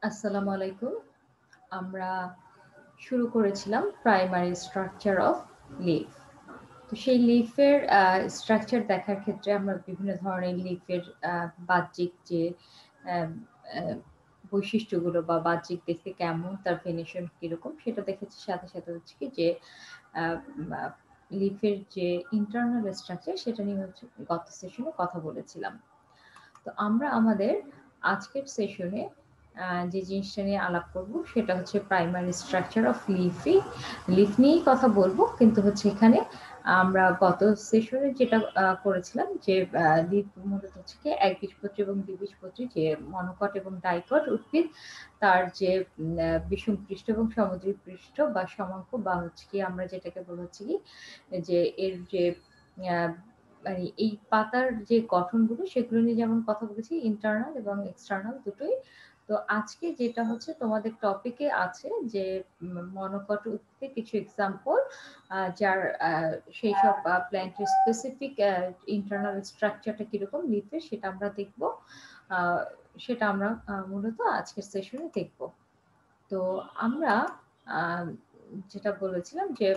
আসসালামু আলাইকুম। আমরা শুরু করেছিলাম প্রাইমারি স্ট্রাকচার অফ লিফ। তো সেই লিফের স্ট্রাকচার দেখার ক্ষেত্রে আমরা বিভিন্ন ধরনের লিফের বাহ্যিক যে আহ, আহ, বৈশিষ্ট্যগুলো বা বাহ্যিক দেখতে কেমন, তার ভেনিশন কিরকম সেটা দেখেছি। সাথে সাথে হচ্ছে কি যে লিফের যে ইন্টারনাল স্ট্রাকচার সেটা নিয়ে হচ্ছে গত সেশনে কথা বলেছিলাম। তো আমরা আমাদের আজকের সেশনে যে জিনিসটা নিয়ে আলাপ করব সেটা হচ্ছে প্রাইমারি স্ট্রাকচার অফ লিফ নিয়েই কথা বলবো, কিন্তু হচ্ছে এখানে আমরা গত সেশনে যেটা করেছিলাম যে লিফ মূলত হচ্ছে কি একবীজপত্রী এবং দ্বিবীজপত্রী যে মনোকট এবং ডাইকট উদ্ভিদ, তার যে বিষম পৃষ্ঠ এবং সমুদ্রিক পৃষ্ঠ বা সমাঙ্ক বা হচ্ছে কি আমরা যেটাকে বলা হচ্ছে কি যে এর যে আহ, মানে এই পাতার যে গঠনগুলো সেগুলো নিয়ে যেমন কথা বলেছি, ইন্টারনাল এবং এক্সটার্নাল দুটোই। তো আজকে যেটা হচ্ছে তোমাদের টপিকে আছে যে মনোকট উদ্ভিদের কিছু এক্সাম্পল, যার সেই সব প্ল্যান্টের স্পেসিফিক ইন্টারনাল স্ট্রাকচারটা কিরকম লিফে সেটা আমরা দেখব। আহ, সেটা আমরা মূলত আজকের সেশনে দেখব। তো আমরা আহ, যেটা বলেছিলাম যে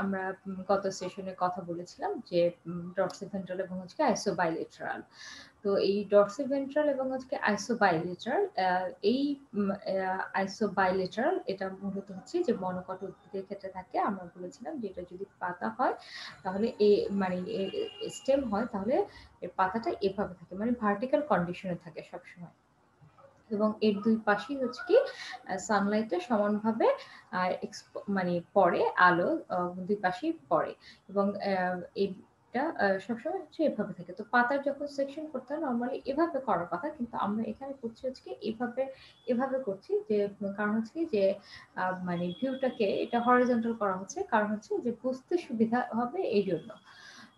আমরা গত সেশনে কথা বলেছিলাম যে ডরসিভেন্ট্রাল এবং হচ্ছে আইসোবাইলেটারাল। তো এই ডরসিভেন্ট্রাল এবং হচ্ছে আইসোবাইলেটারাল, এই আইসোবাইলেটারাল এটা মূলত হচ্ছে যে মনোকট উদ্ভিদের ক্ষেত্রে থাকে। আমরা বলেছিলাম যে এটা যদি পাতা হয় তাহলে মানে স্টেম হয় তাহলে এর পাতাটা এভাবে থাকে, মানে ভার্টিক্যাল কন্ডিশনে থাকে সবসময়। এবং এর দুই পাশেই হচ্ছে কি সানলাইটটা সমানভাবে মানে পড়ে, আলো দুই পাশেই পড়ে। এবং এটা সবসময় হচ্ছে এভাবে থাকে। তো পাতার যখন সেকশন করতে হয় নর্মালি এভাবে করার কথা, কিন্তু আমরা এখানে করছি হচ্ছে কি এভাবে এভাবে করছি যে কারণ হচ্ছে কি যে মানে ভিউটাকে এটা হরিজন্টাল করা হচ্ছে, কারণ হচ্ছে যে বুঝতে সুবিধা হবে এই জন্য।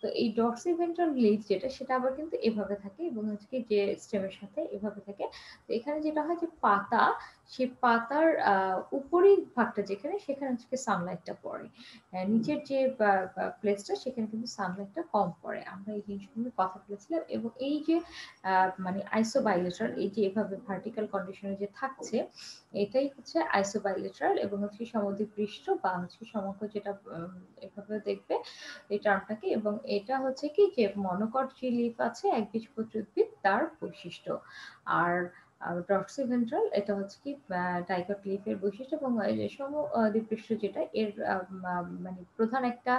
তো এই ডক্সিভেন্ট্রাল লিড যেটা সেটা আবার কিন্তু এভাবে থাকে এবং হচ্ছে কি যে স্টেমের সাথে এভাবে থাকে। তো এখানে যেটা হয় যে পাতা, সে পাতার উপরের ভাগটা যেখানে সেখানে হচ্ছে সানলাইটটা পড়ে, নিচের যে প্লেসটা সেখানে কিন্তু সানলাইটটা কম পড়ে। আমরা এই জিনিসগুলো কথা বলেছিলাম। এবং এই যে মানে আইসোবাইলেটারাল, এই যে এভাবে ভার্টিক্যাল কন্ডিশনে যে থাকছে এটাই হচ্ছে আইসোবাইলেটারাল। এবং হচ্ছে সমদ্বিপৃষ্ঠ বা হচ্ছে সমগ্র যেটা এভাবে দেখবে এই টার্মটাকে। এবং এটা হচ্ছে কি যে মনোকট যে লিফ আছে একবীজপত্রী উদ্ভিদ তার বৈশিষ্ট্য। আর ডক্সিভেন্ট্রাল এটা হচ্ছে কি ডাইকট লিফের বৈশিষ্ট্য। এবং সমদ্বিপৃষ্ঠ যেটা এর মানে প্রধান একটা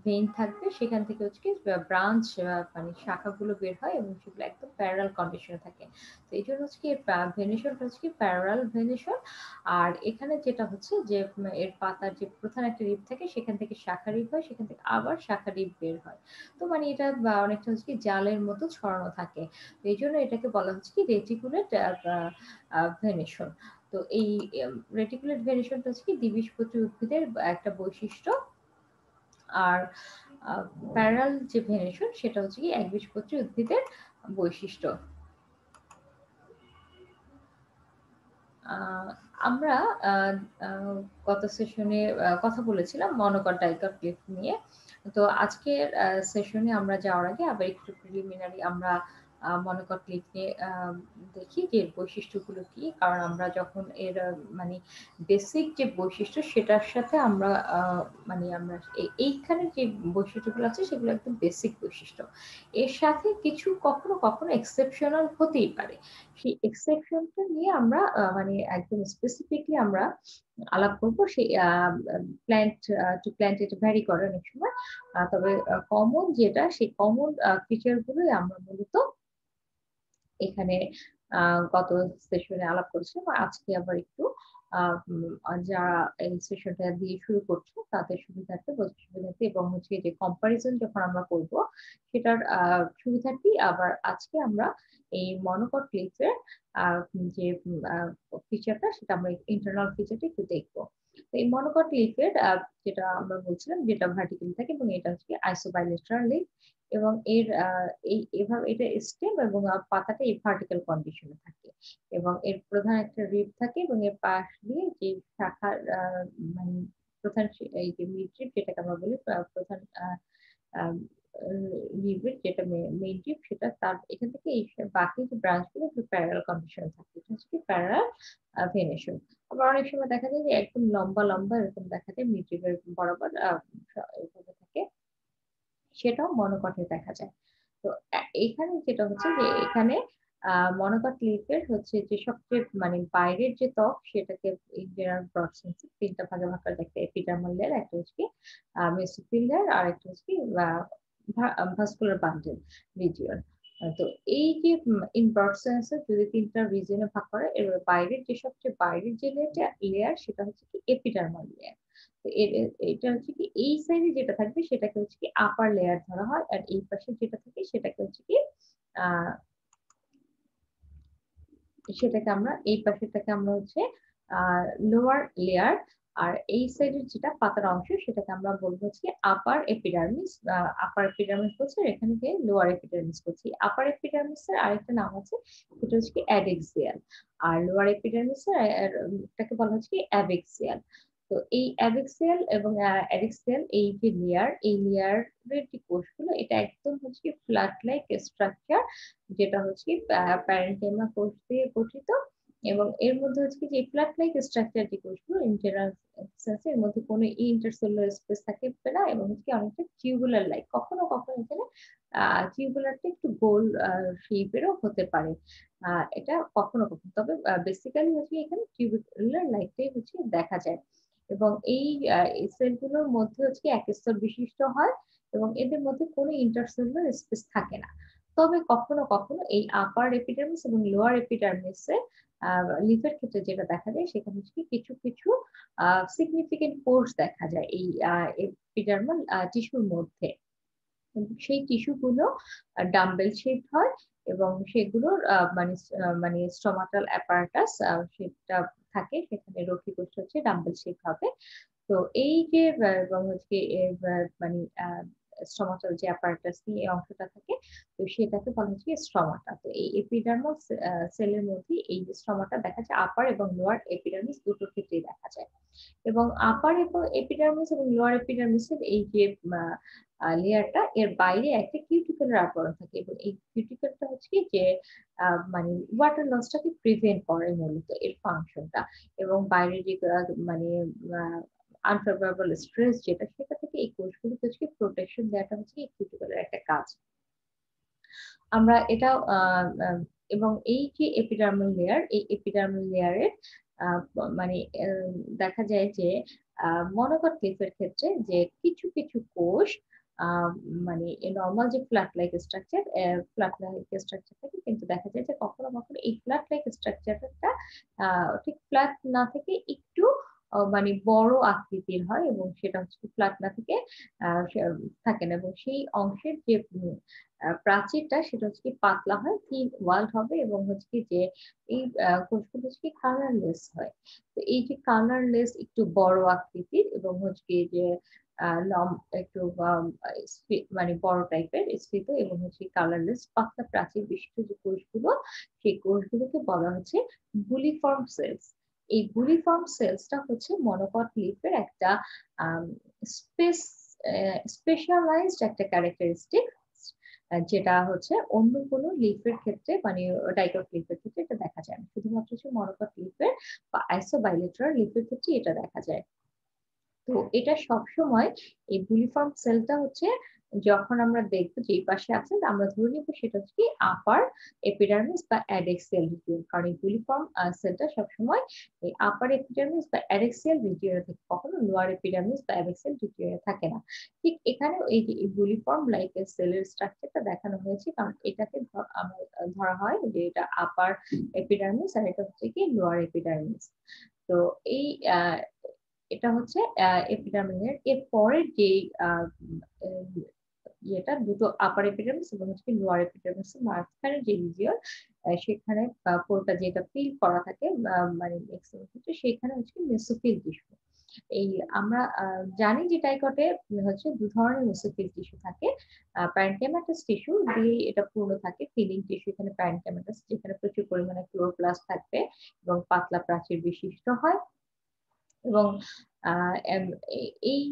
ভেইন থাকবে, সেখান থেকে হচ্ছে কি ব্রাঞ্চ মানে শাখাগুলো বের হয় এবং সেগুলো একদম প্যারালাল কন্ডিশনে থাকে। তো এই জন্য হচ্ছে কি ভেনিশনটা হচ্ছে কি প্যারালাল ভেনিশন। আর এখানে যেটা হচ্ছে যে এর পাতার যে প্রধান একটা রিপ থাকে সেখান থেকে শাখা রিপ হয়, সেখান থেকে আবার শাখা রিপ বের হয়। তো মানে এটা অনেকটা হচ্ছে কি জালের মতো ছড়ানো থাকে। তো এই জন্য এটাকে বলা হচ্ছে কি রেটিকুলেট ভেনিশন। তো এই রেটিকুলেট ভেনিশনটা হচ্ছে কি দ্বিবীজপত্রী উদ্ভিদের একটা বৈশিষ্ট্য। আর প্যারাল যে ভেনিশন সেটা হচ্ছে কি একবীজপত্রী উদ্ভিদের বৈশিষ্ট্য। আহ, আমরা আহ, আহ, গত সেশনে কথা বলেছিলাম মনোকট ডাইকট লিফ নিয়ে। তো আজকের সেশনে আমরা যাওয়ার আগে আবার একটু প্রিলিমিনারি আমরা মনোকট লিফ নিয়ে দেখি যে এর বৈশিষ্ট্যগুলো কি। কারণ আমরা যখন এর মানে বেসিক যে বৈশিষ্ট্য সেটার সাথে আমরা মানে আমরা এইখানে যে বৈশিষ্ট্যগুলো আছে সেগুলো একদম বেসিক বৈশিষ্ট্য। এর সাথে কিছু কখনো কখনো এক্সেপশনাল হতেই পারে। সেই এক্সেপশনটা নিয়ে আমরা মানে একদম স্পেসিফিকলি আমরা আলাপ করব। সেই প্ল্যান্ট টু প্ল্যান্ট এটা ভ্যারি করে অনেক সময়। তবে কমন যেটা সেই কমন ফিচার গুলোই আমরা মূলত এখানে গত সেশনে আলাপ করেছিলাম। আর আজকে আবার একটু যারা এই সেশনটা দিয়ে শুরু করছো তাদের সুবিধার্থে বোঝার সুবিধার্থে এবং হচ্ছে যে কম্পারিজন যখন আমরা করব সেটার সুবিধার্থে আবার আজকে আমরা এই মনোকট লিফের যে ফিচারটা সেটা আমরা ইন্টারনাল ফিচারটা একটু দেখবো। তো এই মনোকট লিফের যেটা আমরা বলছিলাম যেটা ভার্টিক্যালি থাকে এবং এটা হচ্ছে আইসোবাইলেটারাল লিফ। এবং এর এই এভাবে এটা স্টেম এবং পাতাটা এই ভার্টিক্যাল কন্ডিশনে থাকে। এবং এর প্রধান একটা রিপ থাকে এবং এর পাশ দিয়ে যে শাখার মানে প্রধান এই যে মিড রিপ যেটাকে আমরা বলি প্রধান লিভের যেটা মেইন টিপ সেটা তার এখান থেকে এই বাকি যে ব্রাঞ্চ গুলো প্যারালাল কন্ডিশনে থাকে, এটা হচ্ছে প্যারালাল ভেনেসিয়াল। আবার অনেক সময় দেখা যায় যে একদম লম্বা লম্বা এরকম দেখা যায় মিডরিপের বরাবর এভাবে থাকে, সেটাও মনোকটে দেখা যায়। তো এখানে যেটা হচ্ছে যে এখানে মনোকট লিফের হচ্ছে যে সবচেয়ে মানে বাইরের যে ত্বক সেটাকে জেনারেল ব্রড সেন্স ৩ টা ভাগে ভাগ করা যায়। একটা এপিডার্মাল লেয়ার, একটা হচ্ছে কি মেসোফিল লেয়ার, আর একটা হচ্ছে কি ভাস্কুলার বান্ডল রিজিয়ন। তো এই যে ইন ব্রড সেন্স যদি ৩ টা রিজিয়নে ভাগ করে, এর বাইরের যে সবচেয়ে বাইরের যে লেয়ার সেটা হচ্ছে কি এপিডার্মাল লেয়ার। তো এটা হচ্ছে কি এই সাইডে যেটা থাকবে সেটাকে হচ্ছে কি আপার লেয়ার ধরা হয়, আর এই পাশে যেটা থাকে সেটাকে হচ্ছে কি আহ সেটাকে আমরা এই পাশেরটাকে আমরা হচ্ছে লোয়ার লেয়ার, আর এই সাইডের যেটা পাতার অংশ সেটাকে আমরা বলবো হচ্ছে আপার এপিডার্মিস। আপার এপিডার্মিস বলছে, এখানে গিয়ে লোয়ার এপিডার্মিস বলছি। আপার এপিডার্মিস এর আরেকটা নাম আছে, সেটা হচ্ছে কি অ্যাডেক্সিয়াল, আর লোয়ার এপিডার্মিস এর এটাকে বলা হচ্ছে কি অ্যাবেক্সিয়াল। তো এই অ্যাবেক্সিয়াল এবং অ্যাডেক্সিয়াল এই যে লেয়ার, এই লেয়ারের যে কোষগুলো এটা একদম হচ্ছে কি ফ্ল্যাট লাইক স্ট্রাকচার, যেটা হচ্ছে প্যারেনকেমা কোষ দিয়ে গঠিত, এবং এর মধ্যে হচ্ছে কি যে ফ্ল্যাট লাইক স্ট্রাকচার যে কোষগুলো ইন্টারনাল সেন্সে এর মধ্যে কোনো ইন্টারসেলুলার স্পেস থাকবে না, এবং হচ্ছে কি অনেকটা টিউবুলার লাইক, কখনো কখনো এখানে টিউবুলারটা একটু গোল শেপেরও হতে পারে। এটা কখনো কখনো, তবে বেসিক্যালি হচ্ছে এখানে টিউবুলার লাইকটাই হচ্ছে দেখা যায়। এবং এই সেলগুলোর মধ্যে হচ্ছে একস্তর বিশিষ্ট হয়, এবং এদের মধ্যে কোনো ইন্টারসেলুলার স্পেস থাকে না। তবে কখনো কখনো এই আপার এপিডার্মিস এবং লোয়ার এপিডার্মিসে লিফের ক্ষেত্রে যেটা দেখা যায় সেখানে হচ্ছে কিছু কিছু সিগনিফিকেন্ট পোর্স দেখা যায় এই এপিডার্মাল টিস্যুর মধ্যে। সেই টিস্যুগুলো ডাম্বেল শেপ হয়, এবং সেগুলোর মানে স্টোমাটাল অ্যাপারাটাস সেটা থাকে, সেখানে রক্ষী কোষ হচ্ছে ডাম্বেল শেপ হবে। তো এই যে এবং হচ্ছে মানে স্টোমাটাল যে অ্যাপারাটাস নিয়ে এই অংশটা থাকে, তো সেটাকে বলা হচ্ছে স্ট্রমাটা। তো এই এপিডার্মাল সেলের মধ্যে এই যে স্ট্রমাটা দেখা যায় আপার এবং লোয়ার এপিডার্মিস দুটোর ক্ষেত্রেই দেখা যায়। এবং আপার এপিডার্মিস এবং লোয়ার এপিডার্মিসের এই যে লেয়ারটা, এর বাইরে একটা কিউটিকলের আবরণ থাকে, এবং এই কিউটিকলটা হচ্ছে কি যে মানে ওয়াটার লসটাকে প্রিভেন্ট করে মূলত এর ফাংশনটা। এবং বাইরে যে মানে আনফেভারেবল স্ট্রেস যেটা সেটা থেকে এই কোষগুলোকে হচ্ছে প্রোটেকশন দেওয়াটা হচ্ছে এই কিউটিকলের একটা কাজ। আমরা এটা এবং এই যে এপিডার্মাল লেয়ার, এই এপিডার্মাল লেয়ারের মানে দেখা যায় যে মনোকট লিফের ক্ষেত্রে যে কিছু কিছু কোষ আহ, মানে নর্মাল যে flat like structure, flat like structure থাকে, কিন্তু দেখা যায় যে কখনো কখনো এই ফ্ল্যাট লাইক স্ট্রাকচারটা ঠিক ফ্ল্যাট না থেকে একটু মানে বড় আকৃতির হয়, এবং সেটা হচ্ছে ফ্ল্যাট না থেকে থাকে না, এবং সেই অংশের যে প্রাচীরটা সেটা হচ্ছে কি পাতলা হয়, থিন ওয়াল হবে, এবং হচ্ছে কি যে এই কোষগুলো হচ্ছে কি কালারলেস হয়। তো এই যে কালারলেস একটু বড় আকৃতির, এবং হচ্ছে কি যে লম একটু মানে বড় টাইপের স্ফীত, এবং হচ্ছে কালারলেস পাতলা প্রাচীর বিশিষ্ট যে কোষগুলো, সেই কোষগুলোকে বলা হচ্ছে বুলিফর্ম সেলস। এই বুলিফর্ম সেলসটা হচ্ছে মনোকট লিফের একটা স্পেস স্পেশালাইজড একটা ক্যারেক্টারিস্টিক, যেটা হচ্ছে অন্য কোনো লিফের ক্ষেত্রে মানে ডাইকট লিফের ক্ষেত্রে এটা দেখা যায় না, শুধুমাত্র হচ্ছে মনোকট লিফের বা আইসোবাইলেট্রাল লিফের ক্ষেত্রে এটা দেখা যায়। তো এটা সবসময় এই বুলিফর্ম সেলটা হচ্ছে যখন আমরা দেখবো যে এই পাশে আছে, আমরা ধরে নিব সেটা হচ্ছে কি আপার এপিডার্মিস বা অ্যাডেক্সিয়াল রিজিয়ন, কারণ এই বুলিফর্ম সেলটা সবসময় এই আপার এপিডার্মিস বা অ্যাডেক্সিয়াল রিজিয়নে থাকে, কখনো লোয়ার এপিডার্মিস বা অ্যাডেক্সিয়াল রিজিয়নে থাকে না। ঠিক এখানে এই যে বুলিফর্ম লাইক সেলের স্ট্রাকচারটা দেখানো হয়েছে, কারণ এটাকে ধরা হয় যে এটা আপার এপিডার্মিস, আর এটা হচ্ছে কি লোয়ার এপিডার্মিস। তো এই এটা হচ্ছে এপিডার্মিস এর এর পরের যে ইয়েটা দুটো আপার এপিডার্মিস এবং হচ্ছে লোয়ার এপিডার্মিস এর মাঝখানে যে রিজিয়ন, সেখানে পুরোটা যেটা ফিল করা থাকে মানে ম্যাক্সিমাম ক্ষেত্রে সেখানে হচ্ছে মেসোফিল টিস্যু। এই আমরা জানি যে টাইকটে হচ্ছে দু ধরনের মেসোফিল টিস্যু থাকে, প্যারেনকেমাটাস টিস্যু দিয়ে এটা পূর্ণ থাকে, ফিলিং টিস্যু এখানে প্যারেনকেমাটাস, যেখানে প্রচুর পরিমাণে ক্লোরোপ্লাস্ট থাকবে এবং পাতলা প্রাচীর বিশিষ্ট হয়। এবং এই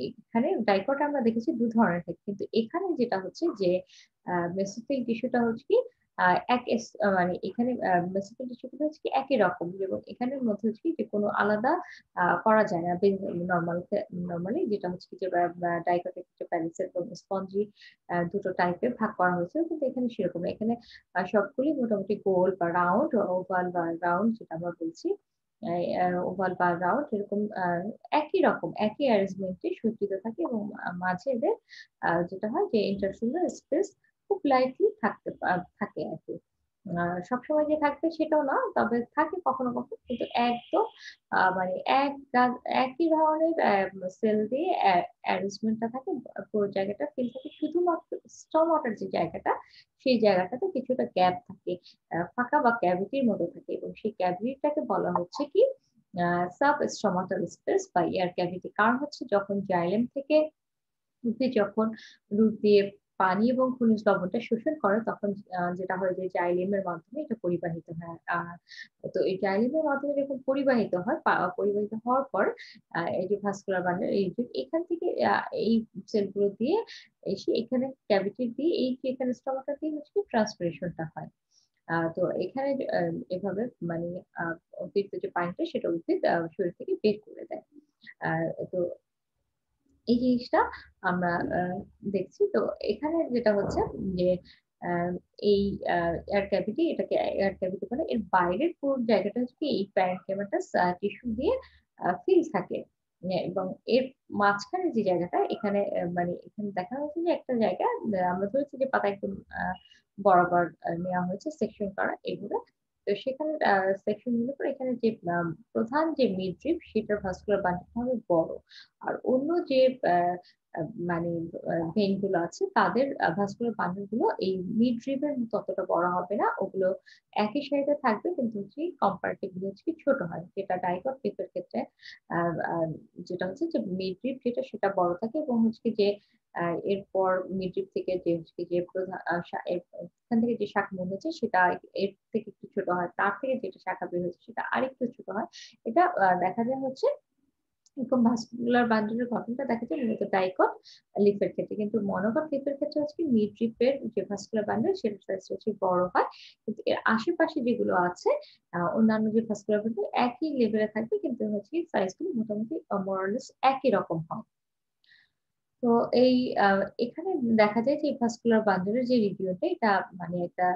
এখানে ডাইকট আমরা দেখেছি দু ধরনের থাকে, কিন্তু এখানে যেটা হচ্ছে যে মেসোফিল টিস্যুটা হচ্ছে কি মানে এখানে বেসিক্যালি টিস্যুগুলো হচ্ছে কি একই রকম এবং এখানের মধ্যে হচ্ছে কি যে কোনো আলাদা করা যায় না। নরমালি যেটা হচ্ছে কি যে ডাইকটিক যে প্যারিসেট এবং স্পঞ্জি দুটো টাইপে ভাগ করা হয়েছে। কিন্তু এখানে সেরকম না। এখানে সবগুলি মোটামুটি গোল বা রাউন্ড, ওভাল বা রাউন্ড যেটা আমরা বলছি। ওভাল বা রাউন্ড এরকম একই রকম একই অ্যারেঞ্জমেন্টে সজ্জিত থাকে এবং মাঝে এদের যেটা হয় যে ইন্টারসেলুলার স্পেস খুব লাইটলি থাকে আরকি। সবসময় যে থাকবে সেটাও না। তবে থাকে কখনো, কখনো কিন্তু একদম মানে একই ধরনের সেল দিয়ে অ্যারেঞ্জমেন্ট টা থাকে। পুরো জায়গাটা ফিল থাকে শুধুমাত্র স্টোমাটার যে জায়গাটা, সেই জায়গাটাতে কিছুটা গ্যাপ থাকে। ফাঁকা বা ক্যাভিটির মতো থাকে এবং সেই ক্যাভিটিটাকে বলা হচ্ছে কি সাবস্ট্রোমাটাল স্পেস বা এয়ার ক্যাভিটি। কারণ হচ্ছে যখন জাইলেম থেকে উদ্ভিদ যখন রুট দিয়ে পানি এবং খনিজ লবণটা শোষণ করে তখন যেটা হয় যে জাইলেমের মাধ্যমে এটা পরিবাহিত হয়। তো এই জাইলেমের মাধ্যমে যখন পরিবাহিত হয় পরিবাহিত হওয়ার পর এই যে ভাস্কুলার বান্ডল এই যে এখান থেকে এই সেলগুলো দিয়ে এসে এখানে ক্যাভিটি দিয়ে এই যে এখানে স্টোমাটা দিয়ে হচ্ছে ট্রান্সপিরেশনটা হয়। তো এখানে এভাবে মানে অতিরিক্ত যে পানিটা সেটা উদ্ভিদ শরীর থেকে বের করে দেয়। তো এই জিনিসটা আমরা দেখছি। তো এখানে যেটা হচ্ছে যে আ এই এয়ার ক্যাভিটি এটাকে এয়ার ক্যাভিটি বলে। এর বাইরের পুরো জায়গাটা হচ্ছে কি এই প্যারেনকিমাটাস টিস্যু দিয়ে ফিল থাকে। এবং এর মাঝখানে যে জায়গাটা এখানে মানে এখানে দেখা যাচ্ছে যে একটা জায়গা আমরা ধরেছি যে পাতা একদম বরাবর নেওয়া হয়েছে সেকশন করা এগুলো। তো সেখানে সেকশন গুলোর পর এখানে যে প্রধান যে মিডরিপ সেটার ভাস্কুলার বান্ডলটা হবে বড়। আর অন্য যে আ আ মানে ভেইন গুলো আছে তাদের ভাস্কুলার বান্ডল গুলো এই মিড রিব এর মতো অতটা বড় হবে না। ওগুলো একই সাইজে থাকবে কিন্তু হচ্ছে কম্পারেটিভলি হচ্ছে কি ছোট হয়। যেটা ডাইকট টিপের ক্ষেত্রে আ আ যেটা হচ্ছে যে মিড রিব যেটা সেটা বড় থাকে এবং হচ্ছে কি যে এরপর মিড রিব থেকে যে হচ্ছে কি যে প্রধান এখান থেকে যে শাখা বের হচ্ছে সেটা এর থেকে একটু ছোট হয়। তার থেকে যেটা শাখা বের হচ্ছে সেটা আরেকটু ছোট হয়। এটা দেখা যায় হচ্ছে এরকম ভাস্কুলার বান্ডলের গঠনটা দেখা যায় মূলত ডাইকট লিফের ক্ষেত্রে। কিন্তু মনোকট লিফের ক্ষেত্রে হচ্ছে কি মিড রিপের যে ভাস্কুলার বান্ডল সেটার সাইজটা হচ্ছে বড় হয়। কিন্তু এর আশেপাশে যেগুলো আছে অন্যান্য যে ভাস্কুলার বান্ডল একই লেভেলে থাকবে কিন্তু হচ্ছে সাইজ গুলো মোটামুটি মোর অর লেস একই রকম হয়। তো এই আ এখানে দেখা যায় যে ভাস্কুলার বান্ডলের যে রিজিওনটা এটা মানে একটা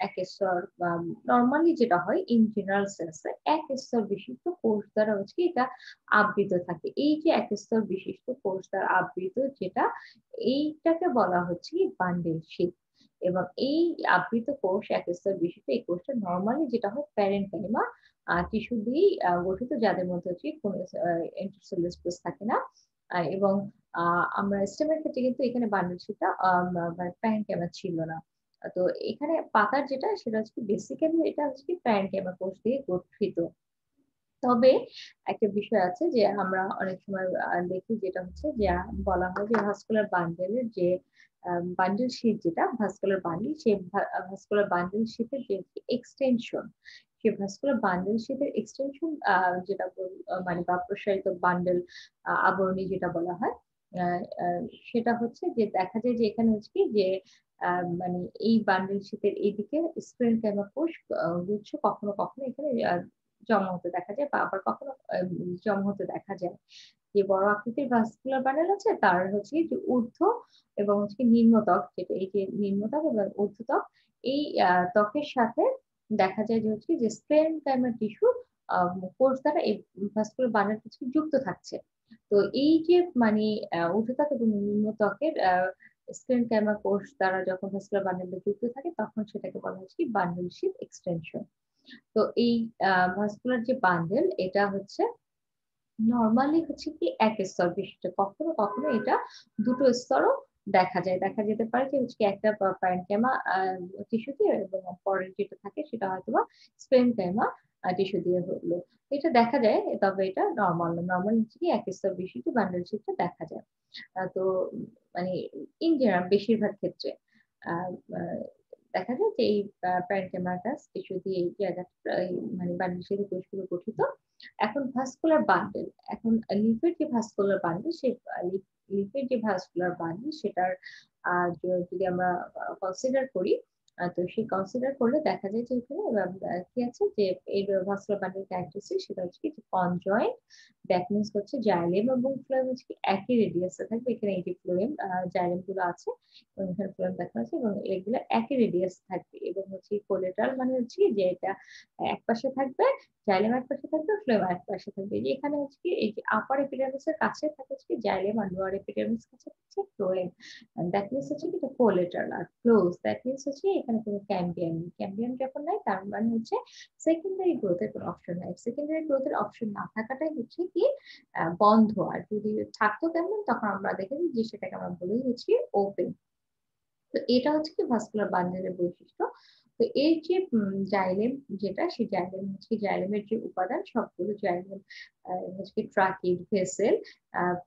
এক স্তর বা নরমালি যেটা হয় ইন জেনারেল সেন্স এ এক স্তর বিশিষ্ট কোষ দ্বারা হচ্ছে কি এটা আবৃত থাকে। এই যে এক স্তর বিশিষ্ট কোষ দ্বারা আবৃত যেটা এইটাকে বলা হচ্ছে কি বান্ডেল শিট এবং এই আবৃত কোষ এক স্তর বিশিষ্ট এই কোষটা নরমালি যেটা হয় প্যারেনকাইমা টিস্যু দিয়েই গঠিত যাদের মধ্যে হচ্ছে কোনো ইন্টারসেলুলার স্পেস থাকে না। এবং আ আমরা স্টেমের ক্ষেত্রে কিন্তু এখানে বান্ডেলশিপটা মানে প্যারেনকাইমা ছিল না। তো এখানে পাতার যেটা সেটা হচ্ছে কি বেসিক্যালি এটা হচ্ছে কি প্যারেনকাইমা কোষ দিয়ে গঠিত। তবে একটা বিষয় আছে যে আমরা অনেক সময় দেখি যেটা হচ্ছে যে বলা হয় যে ভাস্কুলার বান্ডেলের যে বান্ডেল শিট যেটা ভাস্কুলার বান্ডেল সেই ভাস্কুলার বান্ডেল শিটের যে এক্সটেনশন সে ভাস্কুলার বান্ডেল শিটের এক্সটেনশন যেটা মানে বা প্রসারিত বান্ডেল আবরণী যেটা বলা হয় আ আ সেটা হচ্ছে যে দেখা যায় যে এখানে হচ্ছে কি যে মানে এই বান্ডেল শিটের এইদিকে স্ক্লেরোডার্মা কোষ গুচ্ছ কখনো, কখনো এখানে জমা হতে দেখা যায় বা আবার কখনো জমা হতে দেখা যায়। যে বড় আকৃতির ভাস্কুলার বান্ডল আছে তার হচ্ছে যে ঊর্ধ্ব এবং হচ্ছে নিম্ন ত্বক যেটা এই যে নিম্ন ত্বক এবং ঊর্ধ্ব ত্বক এই ত্বকের সাথে দেখা যায় যে হচ্ছে যে স্ক্লেরোডার্মা টিস্যু কোষ দ্বারা এই ভাস্কুলার বান্ডলটা হচ্ছে যুক্ত থাকছে। তো এই যে মানে ঊর্ধ্ব ত্বক এবং নিম্ন ত্বকের স্ক্লেরোডার্মা কোষ দ্বারা যখন ভাস্কুলার বান্ডলটা যুক্ত থাকে তখন সেটাকে বলা হচ্ছে কি বান্ডল শিথ এক্সটেনশন। তো এই ভাস্কুলার যে বান্ডেল এটা হচ্ছে নরমালি হচ্ছে কি এক স্তর বিশিষ্ট। কখনো, কখনো এটা দুটো স্তরও দেখা যায়। দেখা যেতে পারে যে হচ্ছে কি একটা প্যারেনকাইমা টিস্যু দিয়ে এবং পরের যেটা থাকে সেটা হয়তোবা স্পারেনকাইমা টিস্যু দিয়ে হলো। এটা দেখা যায় তবে এটা নরমাল না। নরমাল হচ্ছে কি এক স্তর বিশিষ্ট বান্ডেল শিটটা দেখা যায়। তো মানে ইন জেনারেল বেশিরভাগ ক্ষেত্রে আ আ দেখা যায় যে এই প্যারেনকাইমাটাস টিস্যু দিয়ে এই জায়গাটা মানে বান্ডেল শিটের কোষগুলো গঠিত। এখন ভাস্কুলার বান্ডল। এখন লিপিড যে ভাস্কুলার বান্ডল সে লিপিড যে ভাস্কুলার বান্ডল সেটার যদি আমরা কনসিডার করি তো সেই কনসিডার করলে দেখা যায় যে এখানে কি আছে যে এই ভাস্কুলার বান্ডেল ক্যারেক্টারিস্টিক সেটা হচ্ছে কি কনজয়েন্ট, দ্যাট মিনস হচ্ছে জাইলেম এবং ফ্লোয়েম হচ্ছে কি একই রেডিয়াসে থাকবে। এখানে এই যে ফ্লোয়েম জাইলেম গুলো আছে এবং এখানে ফ্লোয়েম দেখানো আছে এবং এগুলো একই রেডিয়াস থাকবে এবং হচ্ছে কোলেটারাল মানে হচ্ছে কি যে এটা এক পাশে থাকবে, জাইলেম এক পাশে থাকবে, ফ্লোয়েম এক পাশে থাকবে। এই যে এখানে হচ্ছে কি এই যে আপার এপিডার্মিস এর কাছে থাকে হচ্ছে কি জাইলেম আর লোয়ার এপিডার্মিস কাছে হচ্ছে ফ্লোয়েম। দ্যাট মিনস হচ্ছে কি এটা কোলেটারাল। আর ক্লোজ দ্যাট মিনস হচ্ছে এখানে কোনো ক্যাম্বিয়াম নেই। ক্যাম্বিয়াম যখন নাই তার মানে হচ্ছে সেকেন্ডারি গ্রোথের কোনো অপশন নাই। সেকেন্ডারি গ্রোথের অপশন না থাকাটাই হচ্ছে কি বন্ধ। আর যদি থাকতো কেমন তখন আমরা দেখেছি যে সেটাকে আমরা বলি হচ্ছে ওপেন। তো এটা হচ্ছে কি ভাস্কুলার বান্ডেলের বৈশিষ্ট্য। তো এই যে জাইলেম যেটা সেই জাইলেম হচ্ছে জাইলেমের যে উপাদান সবগুলো জাইলেম হচ্ছে ট্রাকিড ভেসেল,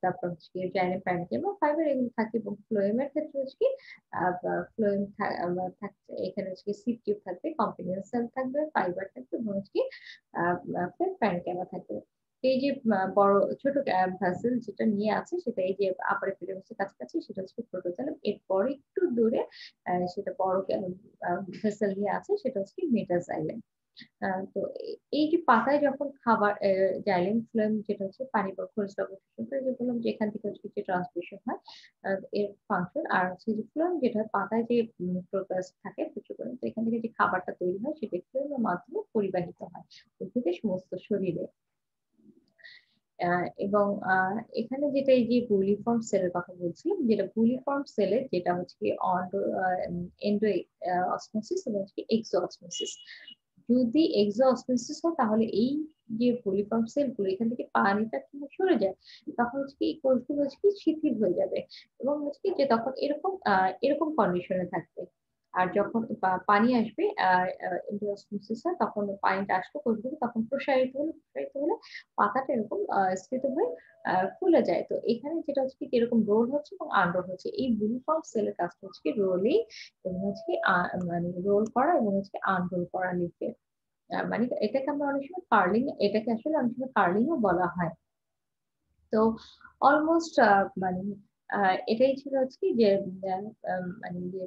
তারপর হচ্ছে জাইলেম প্যারেনকিমা ফাইবার এগুলো থাকে এবং ফ্লোয়েমের ক্ষেত্রে হচ্ছে কি ফ্লোয়েম থাকছে এখানে হচ্ছে সিপ টিউব থাকবে, কম্পিনেন্ট সেল থাকবে, ফাইবার থাকবে এবং হচ্ছে প্যারেনকিমা থাকবে। এই যে বড় ছোট ভ্যাসেল যেটা নিয়ে আছে সেটা এই যে আপার এপিডার্মিসের কাছাকাছি সেটা হচ্ছে প্রোটোজাইলাম, এরপর একটু দূরে সেটা বড় ভেসেল নিয়ে আছে সেটা হচ্ছে মেটাজাইলেম। তো এই যে পাতায় যখন খাবার জাইলেম ফ্লোয়েম যেটা হচ্ছে পানি বা খনিজ লবণ শোষণ করে, যে বললাম যে এখান থেকে হচ্ছে যে ট্রান্সমিশন হয় এর ফাংশন। আর হচ্ছে যে ফ্লোয়েম যেটা পাতায় যে প্রোটোপ্লাস্ট থাকে প্রচুর পরিমাণে, তো এখান থেকে যে খাবারটা তৈরি হয় সেটা ফ্লোয়েমের মাধ্যমে পরিবাহিত হয় উদ্ভিদের সমস্ত শরীরে। এবং এখানে যেটা এই যে বুলিফর্ম সেলের কথা বলছিলাম, যেটা বুলিফর্ম সেলের যেটা হচ্ছে কি এন্ডো অসমোসিস এবং এক্সো অসমোসিস। যদি এক্সো অসমোসিস হয় তাহলে এই যে বুলিফর্ম সেলগুলো এখান থেকে পানিটা কিন্তু সরে যায়, তখন হচ্ছে কি এই কোষগুলো হচ্ছে কি শিথিল হয়ে যাবে এবং হচ্ছে কি যে তখন এরকম এরকম কন্ডিশনে থাকবে। আর যখন পানি আসবে এন্ডোঅসমোসিসে তখন পানিটা আসবে কোষগুলো তখন প্রসারিত হলে পাতাটা এরকম স্ফীত হয়ে ফুলে যায়। তো এখানে যেটা হচ্ছে কি এরকম রোল হচ্ছে এবং আনরোল হচ্ছে, এই বুলিফর্ম সেলের কাজটা হচ্ছে কি রোলিং এবং হচ্ছে কি মানে রোল করা এবং হচ্ছে আনরোল করা লিফে। মানে এটাকে আমরা অনেক সময় কার্লিং, এটাকে আসলে অনেক সময় কার্লিং ও বলা হয়। তো অলমোস্ট মানে এটাই ছিল হচ্ছে কি যে মানে যে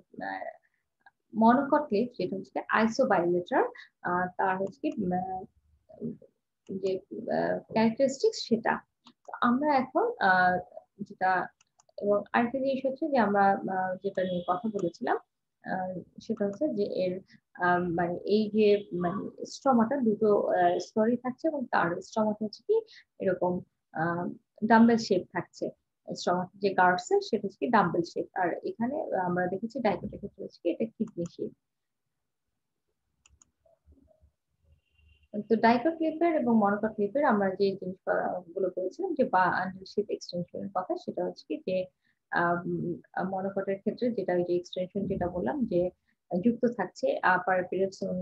মনোকট লিফ যেটা হচ্ছে আইসোবায়োলেটার, তার হচ্ছে কি যে ক্যারেক্টারিস্টিক্স সেটা। আমরা এখন যেটা এবং আরেকটা জিনিস হচ্ছে যে আমরা যেটা নিয়ে কথা বলেছিলাম সেটা হচ্ছে যে এর মানে এই যে মানে স্ট্রমাটা দুটো স্তরই থাকছে এবং তার স্ট্রমাটা হচ্ছে কি এরকম ডাম্বেল শেপ থাকছে। স্ট্রমাটা যে গার্ডস সেটা হচ্ছে কি ডাম্বেল শেপ, আর এখানে আমরা দেখেছি ডাইকোটের ক্ষেত্রে হচ্ছে কি এটা কিডনি শেপ। তো ডাইকট ক্লিপের এবং মনোকট ক্লিপের আমরা যে জিনিসগুলো বলেছিলাম যে বা আন্ডারশিপ এক্সটেনশনের কথা, সেটা হচ্ছে কি যে মনোকটের ক্ষেত্রে যেটা ওই যে এক্সটেনশন যেটা বললাম যে যুক্ত থাকছে আপার এপিডার্মিস এবং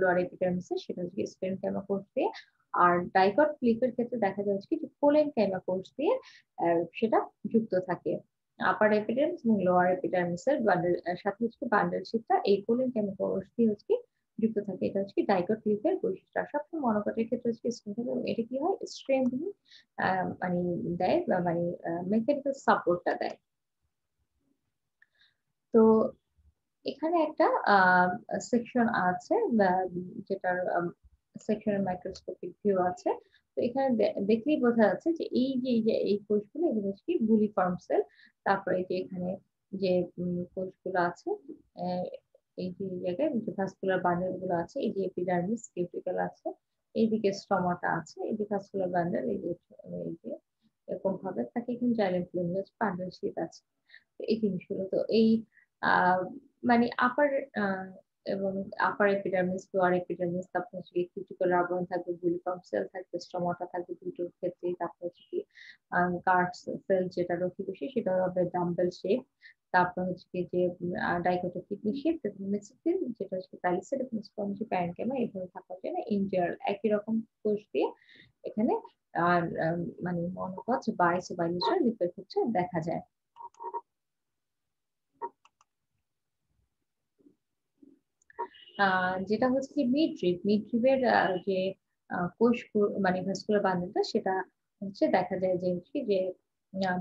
লোয়ার এপিডার্মিসে, সেটা হচ্ছে স্পেরেনকাইমা কোষ দিয়ে। আর ডাইকট ক্লিপের ক্ষেত্রে দেখা যাচ্ছে কি যে কোলেনকাইমা কোষ দিয়ে সেটা যুক্ত থাকে। আপার এপিডার্মিস এবং লোয়ার এপিডার্মিসের বান্ডেল সাথে হচ্ছে বান্ডেলশিপটা এই কোলেনকাইমা কোষ দিয়ে হচ্ছে যুক্ত থাকে। এটা হচ্ছে ডাইকট লিফের বৈশিষ্ট্য। আর সবসময় মনোকটের ক্ষেত্রে হচ্ছে এটা কি হয় স্ট্রেংথেনিং মানে দেয় বা মানে মেকানিক্যাল সাপোর্টটা দেয়। তো এখানে একটা সেকশন আছে যেটার সেকশনের মাইক্রোস্কোপিক ভিউ আছে। তো এখানে দেখলেই বোঝা যাচ্ছে যে এই কোষগুলো এগুলো হচ্ছে কি বুলিফর্ম সেল। তারপরে এই যে এখানে যে কোষগুলো আছে এই যে জায়গায় যে ভাস্কুলার বান্ডেল গুলো আছে, এই যে এপিডার্মিস কিউটিকল আছে, এইদিকে স্টমাটা আছে, এই যে ভাস্কুলার বান্ডেল এই যে এরকম ভাবে থাকে, এখানে জাইলেম ফ্লুইড আছে, বান্ডেল শীট আছে। তো এই জিনিসগুলো তো এই আহ মানে আপার এবং আপার এপিডার্মিস লোয়ার এপিডার্মিস, তারপর হচ্ছে কিউটিকল আবরণ থাকবে, বুলিফর্ম সেল থাকবে, স্টমাটা থাকবে দুটোর ক্ষেত্রেই। তারপর হচ্ছে কি গার্ড সেল যেটা রক্ষী সেটা হবে ডাম্বেল শেপ। তারপর হচ্ছে কি যে ডাইকোটো কিডনি শেপ এবং মেসোফিল যেটা হচ্ছে প্যালিসেড এবং স্পঞ্জি প্যারেনকাইমা এভাবে থাকার জন্য ইনজার একই রকম কোষ দিয়ে এখানে আর মানে মনোকট বা আইসোবায়োলেটার লিপের ক্ষেত্রে দেখা যায়। যেটা হচ্ছে কি মিডরিবের যে কোষ মানে ভাস্কুলার বান্ডেলটা সেটা হচ্ছে দেখা যায় যে কি যে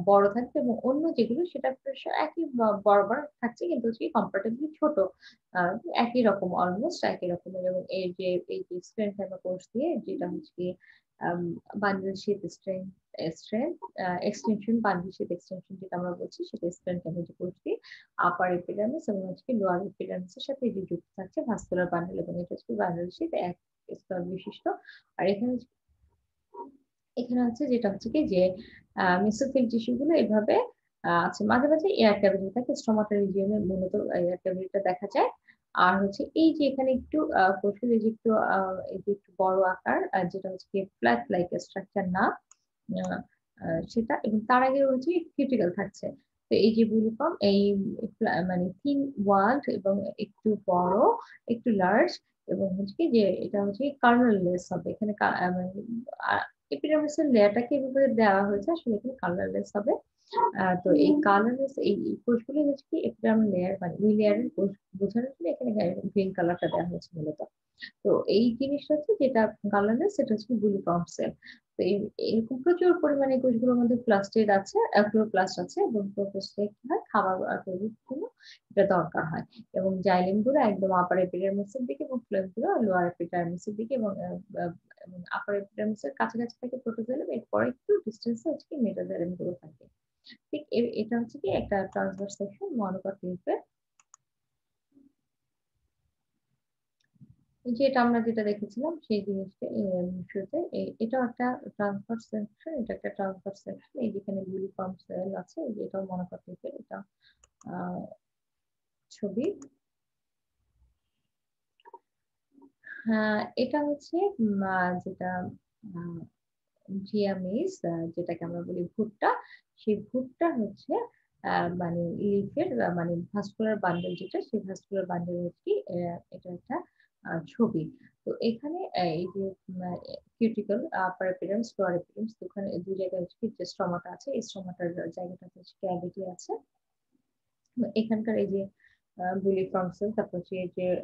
বড় থাকবে এবং অন্য যেগুলো সেটা প্রায় একই বরাবর থাকছে কিন্তু হচ্ছে কম্পারেটিভলি ছোট। আ একই রকম অলমোস্ট একই রকমের এবং এই যে স্ট্রেংথ আমরা কোর্স দিয়ে যেটা হচ্ছে গিয়ে um bundle sheath strength extension bundle sheath extension যেটা আমরা বলছি সেটা স্ট্রেংথ আমরা যে কোর্স দিই আপার এপিডার্মিস এবং হচ্ছে লোয়ার এপিডার্মিস এর সাথে এটি যুক্ত থাকছে ভাস্কুলার বান্ডেল এবং এটা হচ্ছে বান্ডেল শেপ এক স্তর বিশিষ্ট। আর এখানে হচ্ছে যেটা হচ্ছে কি যে মেসোফিল টিস্যু গুলো এভাবে আছে মাঝে মাঝে এয়ার ক্যাভিটি থাকে স্টোমাটাল রিজিয়নে মূলত এয়ার ক্যাভিটিটা দেখা যায় আর হচ্ছে এই যে এখানে একটু কোষের এই যে একটু এই যে একটু বড় আকার যেটা হচ্ছে কি ফ্ল্যাট লাইক স্ট্রাকচার না আহ, সেটা এবং তার আগে হচ্ছে কিউটিকল থাকছে তো এই যে বুলিফর্ম এই মানে থিন ওয়ার্ড এবং একটু বড় একটু লার্জ এবং হচ্ছে কি যে এটা হচ্ছে কার্নেললেস হবে এখানে মানে এপিডার্মিসের লেয়ারটাকে এভাবে দেওয়া হয়েছে আসলে এখানে কালারলেস হবে তো এই কালারলেস এই কোষগুলো হচ্ছে কি এপিডার্মাল লেয়ার মানে ওই লেয়ারের কোষ বোঝানোর জন্য এখানে গ্রিন কালারটা দেওয়া হয়েছে মূলত তো এই জিনিসটা হচ্ছে যেটা কালারলেস সেটা হচ্ছে বুলিফর্ম সেল তো এরকম প্রচুর পরিমাণে কোষগুলোর মধ্যে প্লাস্টিড আছে ক্লোরোপ্লাস্ট আছে এবং ক্লোরোপ্লাস্টে কি হয় খাবার তৈরির জন্য এটা দরকার হয় এবং জাইলেম গুলো একদম আপার এপিডার্মিসের দিকে এবং ফ্লোয়েম গুলো লোয়ার এপিডার্মিসের দিকে এবং আপার এপিডার্মিসের কাছাকাছি থাকে প্রোটোজাইলেম এরপরে একটু ডিস্টেন্সে হচ্ছে কি মেটাজাইলেম গুলো থাকে ঠিক এটা হচ্ছে কি একটা ট্রান্সভার্স সেকশন মনোকট লিম্ফের এই যে এটা আমরা যেটা দেখেছিলাম সেই জিনিসটা শুরুতে এটাও একটা ট্রান্সভার্স সেকশন এটা একটা ট্রান্সভার্স সেকশন এই যেখানে বুলিফর্ম সেল আছে এই যে এটাও মনোকট লিম্ফের এটা আহ, ছবি এটা হচ্ছে যেটা জিয়ামিস যেটাকে আমরা বলি ভুট্টা সেই ভুট্টা হচ্ছে মানে লিফের মানে ভাস্কুলার বান্ডেল যেটা সেই ভাস্কুলার বান্ডেল হচ্ছে এটা একটা ছবি তো এখানে এই যে কিউটিকল আপার এপিডার্মিস লোয়ার এপিডার্মিস ওখানে দুই জায়গায় হচ্ছে যে স্টমাটা আছে এই স্টমাটার জায়গাটাতে হচ্ছে ক্যাভিটি আছে এখানকার এই যে বুলিফর্ম সেল তারপর হচ্ছে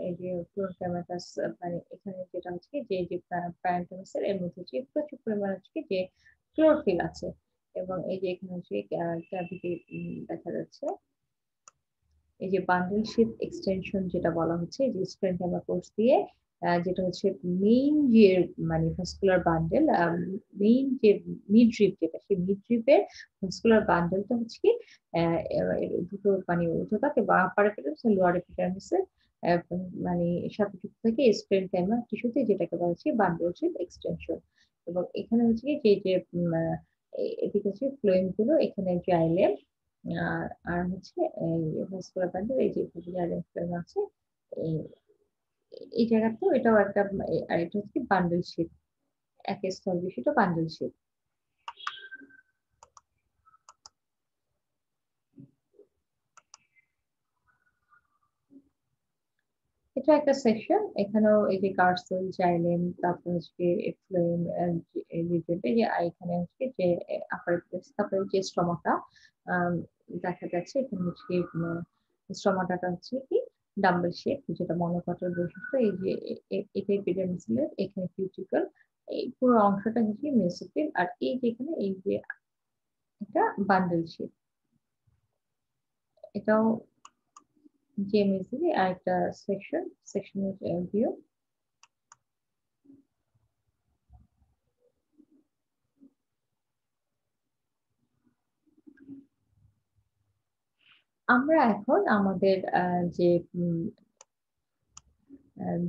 এই যে ক্লোরোক্যামাটাস মানে এখানে যেটা হচ্ছে কি যে প্যারেন্টামাস সেল এর মধ্যে হচ্ছে প্রচুর পরিমাণ হচ্ছে কি যে ক্লোরোফিল আছে এবং এই যে এখানে হচ্ছে ক্যাভিটি দেখা যাচ্ছে এই যে বান্ডেল শেপ এক্সটেনশন যেটা বলা হচ্ছে যে স্প্রেন্টামা কোর্স দিয়ে যেটা হচ্ছে মেইন যে মানে ভাস্কুলার বান্ডেল মেইন যে মিড রিপ যেটা সেই মিড রিপের ভাস্কুলার বান্ডেলটা হচ্ছে কি দুটো মানে ঊর্ধ্বতাকে বা আপার এপিডার্মিস লোয়ার এপিডার্মিসের মানে সাথে যুক্ত থাকে স্প্রেন্টামা টিস্যুতে যেটাকে বলা হচ্ছে বান্ডেল শেপ এক্সটেনশন এবং এখানে হচ্ছে কি যে এদিকে হচ্ছে ফ্লোয়েম গুলো এখানে জাইলেম আর হচ্ছে এই ভাস্কুলার বান্ডেল এই যে ফ্লোয়েম আছে এই এই জায়গাতেও এটাও একটা আর এটা হচ্ছে বান্ডেল শেপ এক স্তর বিশিষ্ট বান্ডেল শেপ এটা একটা সেকশন এখানেও এই যে কার্সেল জাইলেম তারপর হচ্ছে ফ্লোয়েম রিজেন্ট এই যে এখানে হচ্ছে যে আপার তারপরে যে স্টমাটা দেখা যাচ্ছে এখানে হচ্ছে স্টমাটাটা হচ্ছে কি ডাম্বেল শেপ যেটা মনোকটের বৈশিষ্ট্য এই যে এটাই এপিডার্মিসেলের এখানে কিউটিকল এই পুরো অংশটা হচ্ছে মেসোফিল আর এই যে এখানে এই যে এটা বান্ডেল শেপ এটাও জেএমএসি আর একটা সেকশনের ভিউ আমরা এখন আমাদের যে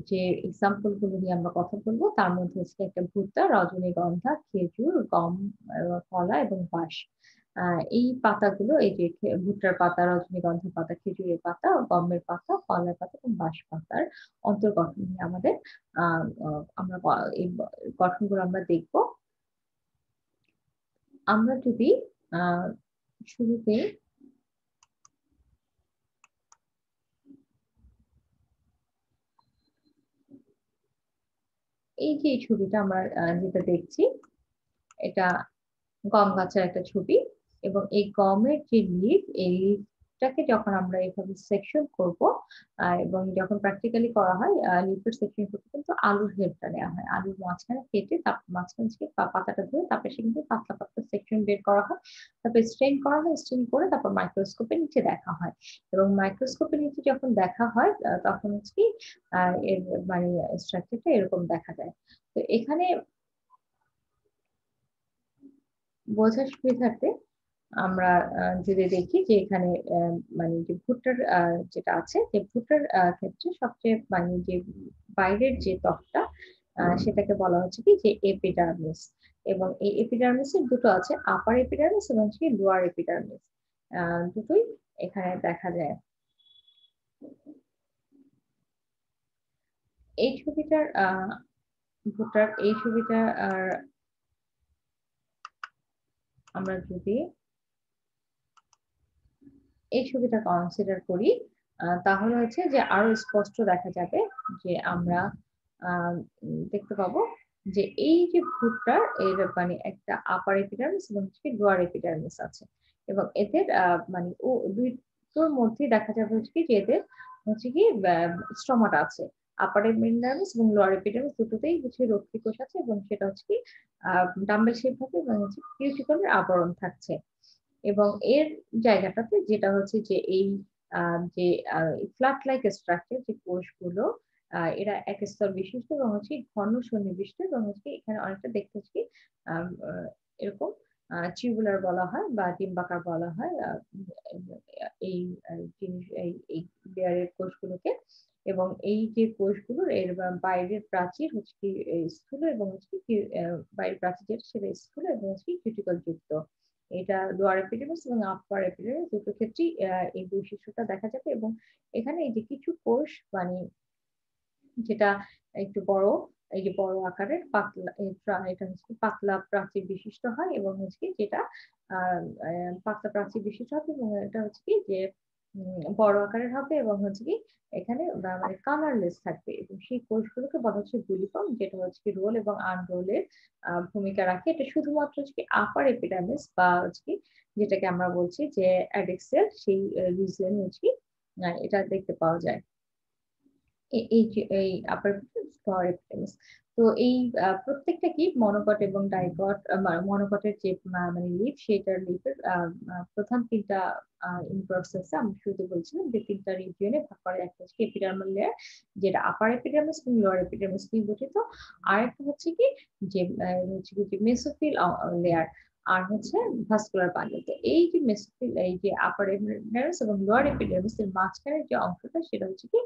যে এক্সাম্পল গুলো নিয়ে আমরা কথা বলবো তার মধ্যে হচ্ছে একটা ভুট্টা রজনীগন্ধা খেজুর গম কলা এবং বাঁশ এই পাতাগুলো এই যে ভুট্টার পাতা রজনীগন্ধা পাতা খেজুরের পাতা গমের পাতা কলার পাতা এবং বাঁশ পাতার অন্তর্গঠন নিয়ে আমাদের আমরা এই গঠনগুলো আমরা দেখব আমরা যদি আহ শুরুতে এই যে এই ছবিটা আমরা যেটা দেখছি এটা গম গাছের একটা ছবি এবং এই গমের যে লিফ এই লিফ লিফটাকে যখন আমরা এভাবে সেকশন করব এবং যখন প্র্যাকটিক্যালি করা হয় লিফের সেকশন করতে কিন্তু আলুর হেল্পটা নেওয়া হয়। আলুর মাঝখানে কেটে তারপর মাঝখান থেকে পাতাটা ধরে তারপরে সে কিন্তু পাতলা পাতলা সেকশন বের করা হয়। তারপর স্ট্রেন করা হয়, স্ট্রেন করে তারপর মাইক্রোস্কোপের নিচে দেখা হয়। এবং মাইক্রোস্কোপের নিচে যখন দেখা হয় তখন হচ্ছে কি এর মানে স্ট্রাকচারটা এরকম দেখা যায়। তো এখানে বোঝার সুবিধার্থে আমরা যদি দেখি যে এখানে মানে যে ভুট্টার যেটা আছে যে ভুট্টার ক্ষেত্রে সবচেয়ে মানে যে বাইরের যে ত্বকটা সেটাকে বলা হচ্ছে কি যে এপিডার্মিস। এবং এই এপিডার্মিসের দুটো আছে, আপার এপিডার্মিস এবং হচ্ছে লোয়ার এপিডার্মিস। দুটোই এখানে দেখা যায়। এই ছবিটার ভুট্টার এই ছবিটা আমরা যদি এই ছবিটা কনসিডার করি তাহলে হচ্ছে যে আরো স্পষ্ট দেখা যাবে যে আমরা দেখতে পাবো যে এই যে ভুট্টার এর মানে একটা আপার এপিডার্মিস এবং লোয়ার এপিডার্মিস আছে। এবং এদের মানে ও দুইটোর মধ্যে দেখা যাবে হচ্ছে কি যে এদের হচ্ছে কি স্ট্রমাটা আছে। আপার এপিডার্মিস এবং লোয়ার এপিডার্মিস দুটোতেই হচ্ছে রক্ষী কোষ আছে এবং সেটা হচ্ছে কি ডাম্বেল শেপ হবে এবং হচ্ছে কিউটিকলের আবরণ থাকছে। এবং এর জায়গাটাতে যেটা হচ্ছে যে এই যে ফ্ল্যাট লাইক স্ট্রাকচার যে কোষগুলো এরা এক স্তর বিশিষ্ট এবং হচ্ছে ঘন সন্নিবিষ্ট এবং হচ্ছে এখানে অনেকটা দেখতে হচ্ছে এরকম টিউবুলার বলা হয় বা ডিম্বাকার বলা হয় এই জিনিস এই লেয়ারের কোষগুলোকে। এবং এই যে কোষগুলোর এর বাইরের প্রাচীর হচ্ছে কি স্থূল এবং হচ্ছে কি বাইরের প্রাচীর যেটা সেটা স্থূল এবং হচ্ছে কিউটিকল যুক্ত। এটা লোয়ার এপিডার্মিস এবং আপার এপিডার্মিস দুটো ক্ষেত্রেই এই বৈশিষ্ট্যটা দেখা যাবে। এবং এখানে এই যে কিছু কোষ মানে যেটা একটু বড়, এই যে বড় আকারের পাতলা এটা হচ্ছে পাতলা প্রাচীর বিশিষ্ট হয় এবং হচ্ছে কি যেটা পাতলা প্রাচীর বিশিষ্ট হবে এবং এটা হচ্ছে কি যে বড় আকারের হবে এবং হচ্ছে কি এখানে মানে কালারলেস থাকবে এবং সেই কোষগুলোকে বলা হচ্ছে গুলিফর্ম, যেটা হচ্ছে কি রোল এবং আনরোলের ভূমিকা রাখে। এটা শুধুমাত্র হচ্ছে কি আপার এপিডার্মিস বা হচ্ছে কি যেটাকে আমরা বলছি যে অ্যাডেক্সের সেই রিজন হচ্ছে কি এটা দেখতে পাওয়া যায়। এই যে এই আপার লোয়ার এপিডার্মিস। তো এই প্রত্যেকটা কি মনোকট এবং ডাইকট মনোকটের যে মানে লিফ সেটার লিফের প্রধান তিনটা ইনপ্রসেস আমি শুরুতে বলছিলাম যে তিনটা রিজিয়নে ভাগ করে। একটা হচ্ছে এপিডার্মাল লেয়ার যেটা আপার এপিডার্মিস এবং লোয়ার এপিডার্মিস নিয়ে গঠিত। আর একটা হচ্ছে কি যে হচ্ছে কি যে মেসোফিল লেয়ার আর হচ্ছে ভাস্কুলার বান্ডল। তো এই যে মেসোফিল এই যে আপার এপিডার্মিস এবং লোয়ার এপিডার্মিস এর মাঝখানে যে অংশটা সেটা হচ্ছে কি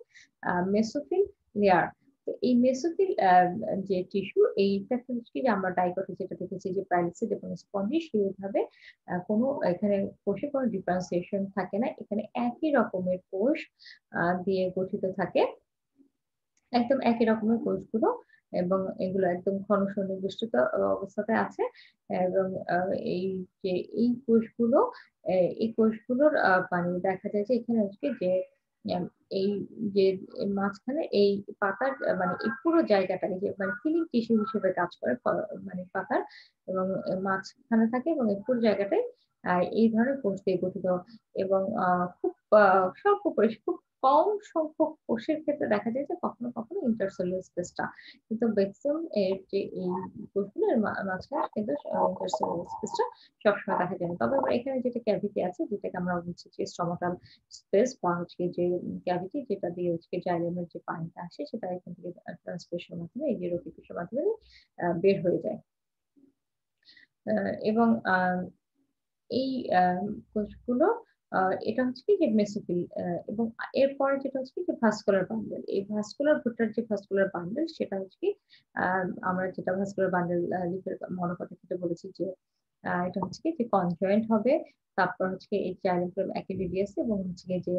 মেসোফিল লেয়ার। তো এই মেসোফিল যে টিস্যু এইটা হচ্ছে কি যে আমরা ডাইকটে যেটা দেখেছি যে প্রাইলিসিড এবং স্পঞ্জি সেইভাবে কোনো এখানে কোষে কোনো ডিফারেন্সিয়েশন থাকে না। এখানে একই রকমের কোষ দিয়ে গঠিত থাকে, একদম একই রকমের কোষগুলো এবং এগুলো একদম ঘন সন্নিবিষ্ট অবস্থাতে আছে। এবং এই যে এই কোষগুলো এই কোষগুলোর মানে দেখা যায় যে এখানে হচ্ছে যে আম, এই যে মাঝখানে এই পাতার মানে এই পুরো জায়গাটা এই যে মানে ফিলিং টিস্যু হিসেবে কাজ করে মানে পাতার এবং মাঝখানে থাকে এবং এই পুরো জায়গাটায় এই ধরনের কোষ দিয়ে গঠিত। এবং খুব স্বল্প পরিসর খুব কম সংখ্যক কোষের ক্ষেত্রে দেখা যায় যে কখনো কখনো ইন্টারসেলুলার স্পেসটা, কিন্তু ম্যাক্সিমাম এর যে এই কোষগুলো এর মাঝখানে কিন্তু ইন্টারসেলুলার স্পেসটা সবসময় দেখা যায় না। তবে এখানে যেটা ক্যাভিটি আছে যেটাকে আমরা বলছি যে স্টমাটাল স্পেস বা হচ্ছে যে ক্যাভিটি যেটা দিয়ে হচ্ছে জাইলেমের যে পানিটা আসে সেটা এখান থেকে ট্রান্সপিরেশনের মাধ্যমে এই যে রোগীর মাধ্যমে বের হয়ে যায়। এবং এই কোষগুলো এটা হচ্ছে কি যে মেসোফিল এবং এরপরে যেটা হচ্ছে কি যে ভাস্কুলার বান্ডেল। এই ভাস্কুলার ভুট্টার যে ভাস্কুলার বান্ডেল সেটা হচ্ছে কি আমরা যেটা ভাস্কুলার বান্ডেল লিপের মনোকটের ক্ষেত্রে বলেছি যে এটা হচ্ছে কি যে কনজয়েন্ট হবে। তারপর হচ্ছে এই জাইলেম ফ্লোয়েম একই রেডিয়াস এবং হচ্ছে যে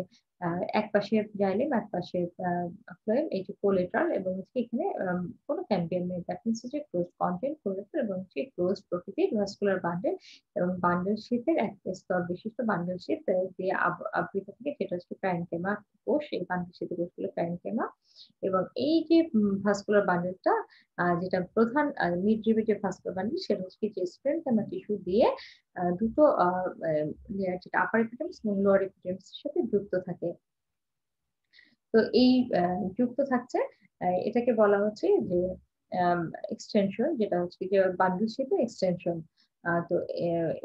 এক পাশে জাইলেম এক পাশে ফ্লোয়েম এই যে কোলেট্রাল এবং হচ্ছে এখানে কোনো ক্যাম্বিয়াম নেই। দ্যাট মিনস যে ক্লোজ কনজয়েন্ট কোলেট্রাল এবং হচ্ছে ক্লোজ প্রকৃতির ভাস্কুলার বান্ডেল এবং বান্ডেল শীটের এক স্তর বিশিষ্ট বান্ডেল শীট দিয়ে আবৃত থাকে যেটা হচ্ছে প্যারেনকেমা কোষ। এই বান্ডেল শীতের কোষগুলো প্যারেনকেমা। এবং এই যে ভাস্কুলার বান্ডেলটা যেটা প্রধান মিড রিবিটের ভাস্কুলার বান্ডেল সেটা হচ্ছে যে স্প্লেনকেমা টিস্যু টিস্যু দিয়ে দুটো লেয়ার যেটা আপার এপিডার্মিস এবং লোয়ার এপিডার্মিস এর সাথে যুক্ত থাকে। তো এই যুক্ত থাকছে এটাকে বলা হচ্ছে যে আম এক্সটেনশন, যেটা হচ্ছে যে বান্ডেল শেপের এক্সটেনশন। তো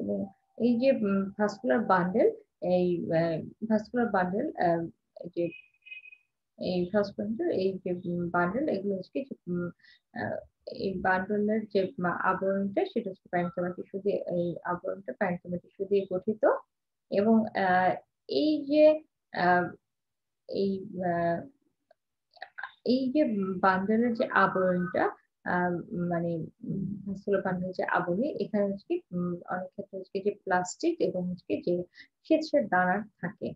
এবং এই যে ভাস্কুলার বান্ডেল, এই ভাস্কুলার বান্ডেল যে এই ভাস্কুলার এই যে বান্ডেল, এগুলো হচ্ছে কি আ এই বান্ডেলের যে আবরণটা সেটা হচ্ছে প্যারেনকিমা টিস্যু দিয়ে, এই আবরণটা প্যারেনকিমা টিস্যু দিয়ে গঠিত। এবং এই যে আ এই আ এই যে বান্ডেলের যে আবরণটা, আ মানে ভাস্কুলার বান্ডেলের যে আবরণী, এখানে হচ্ছে কি অনেক ক্ষেত্রে হচ্ছে যে প্লাস্টিক এবং হচ্ছে কি যে শ্বেতসার দানা থাকে।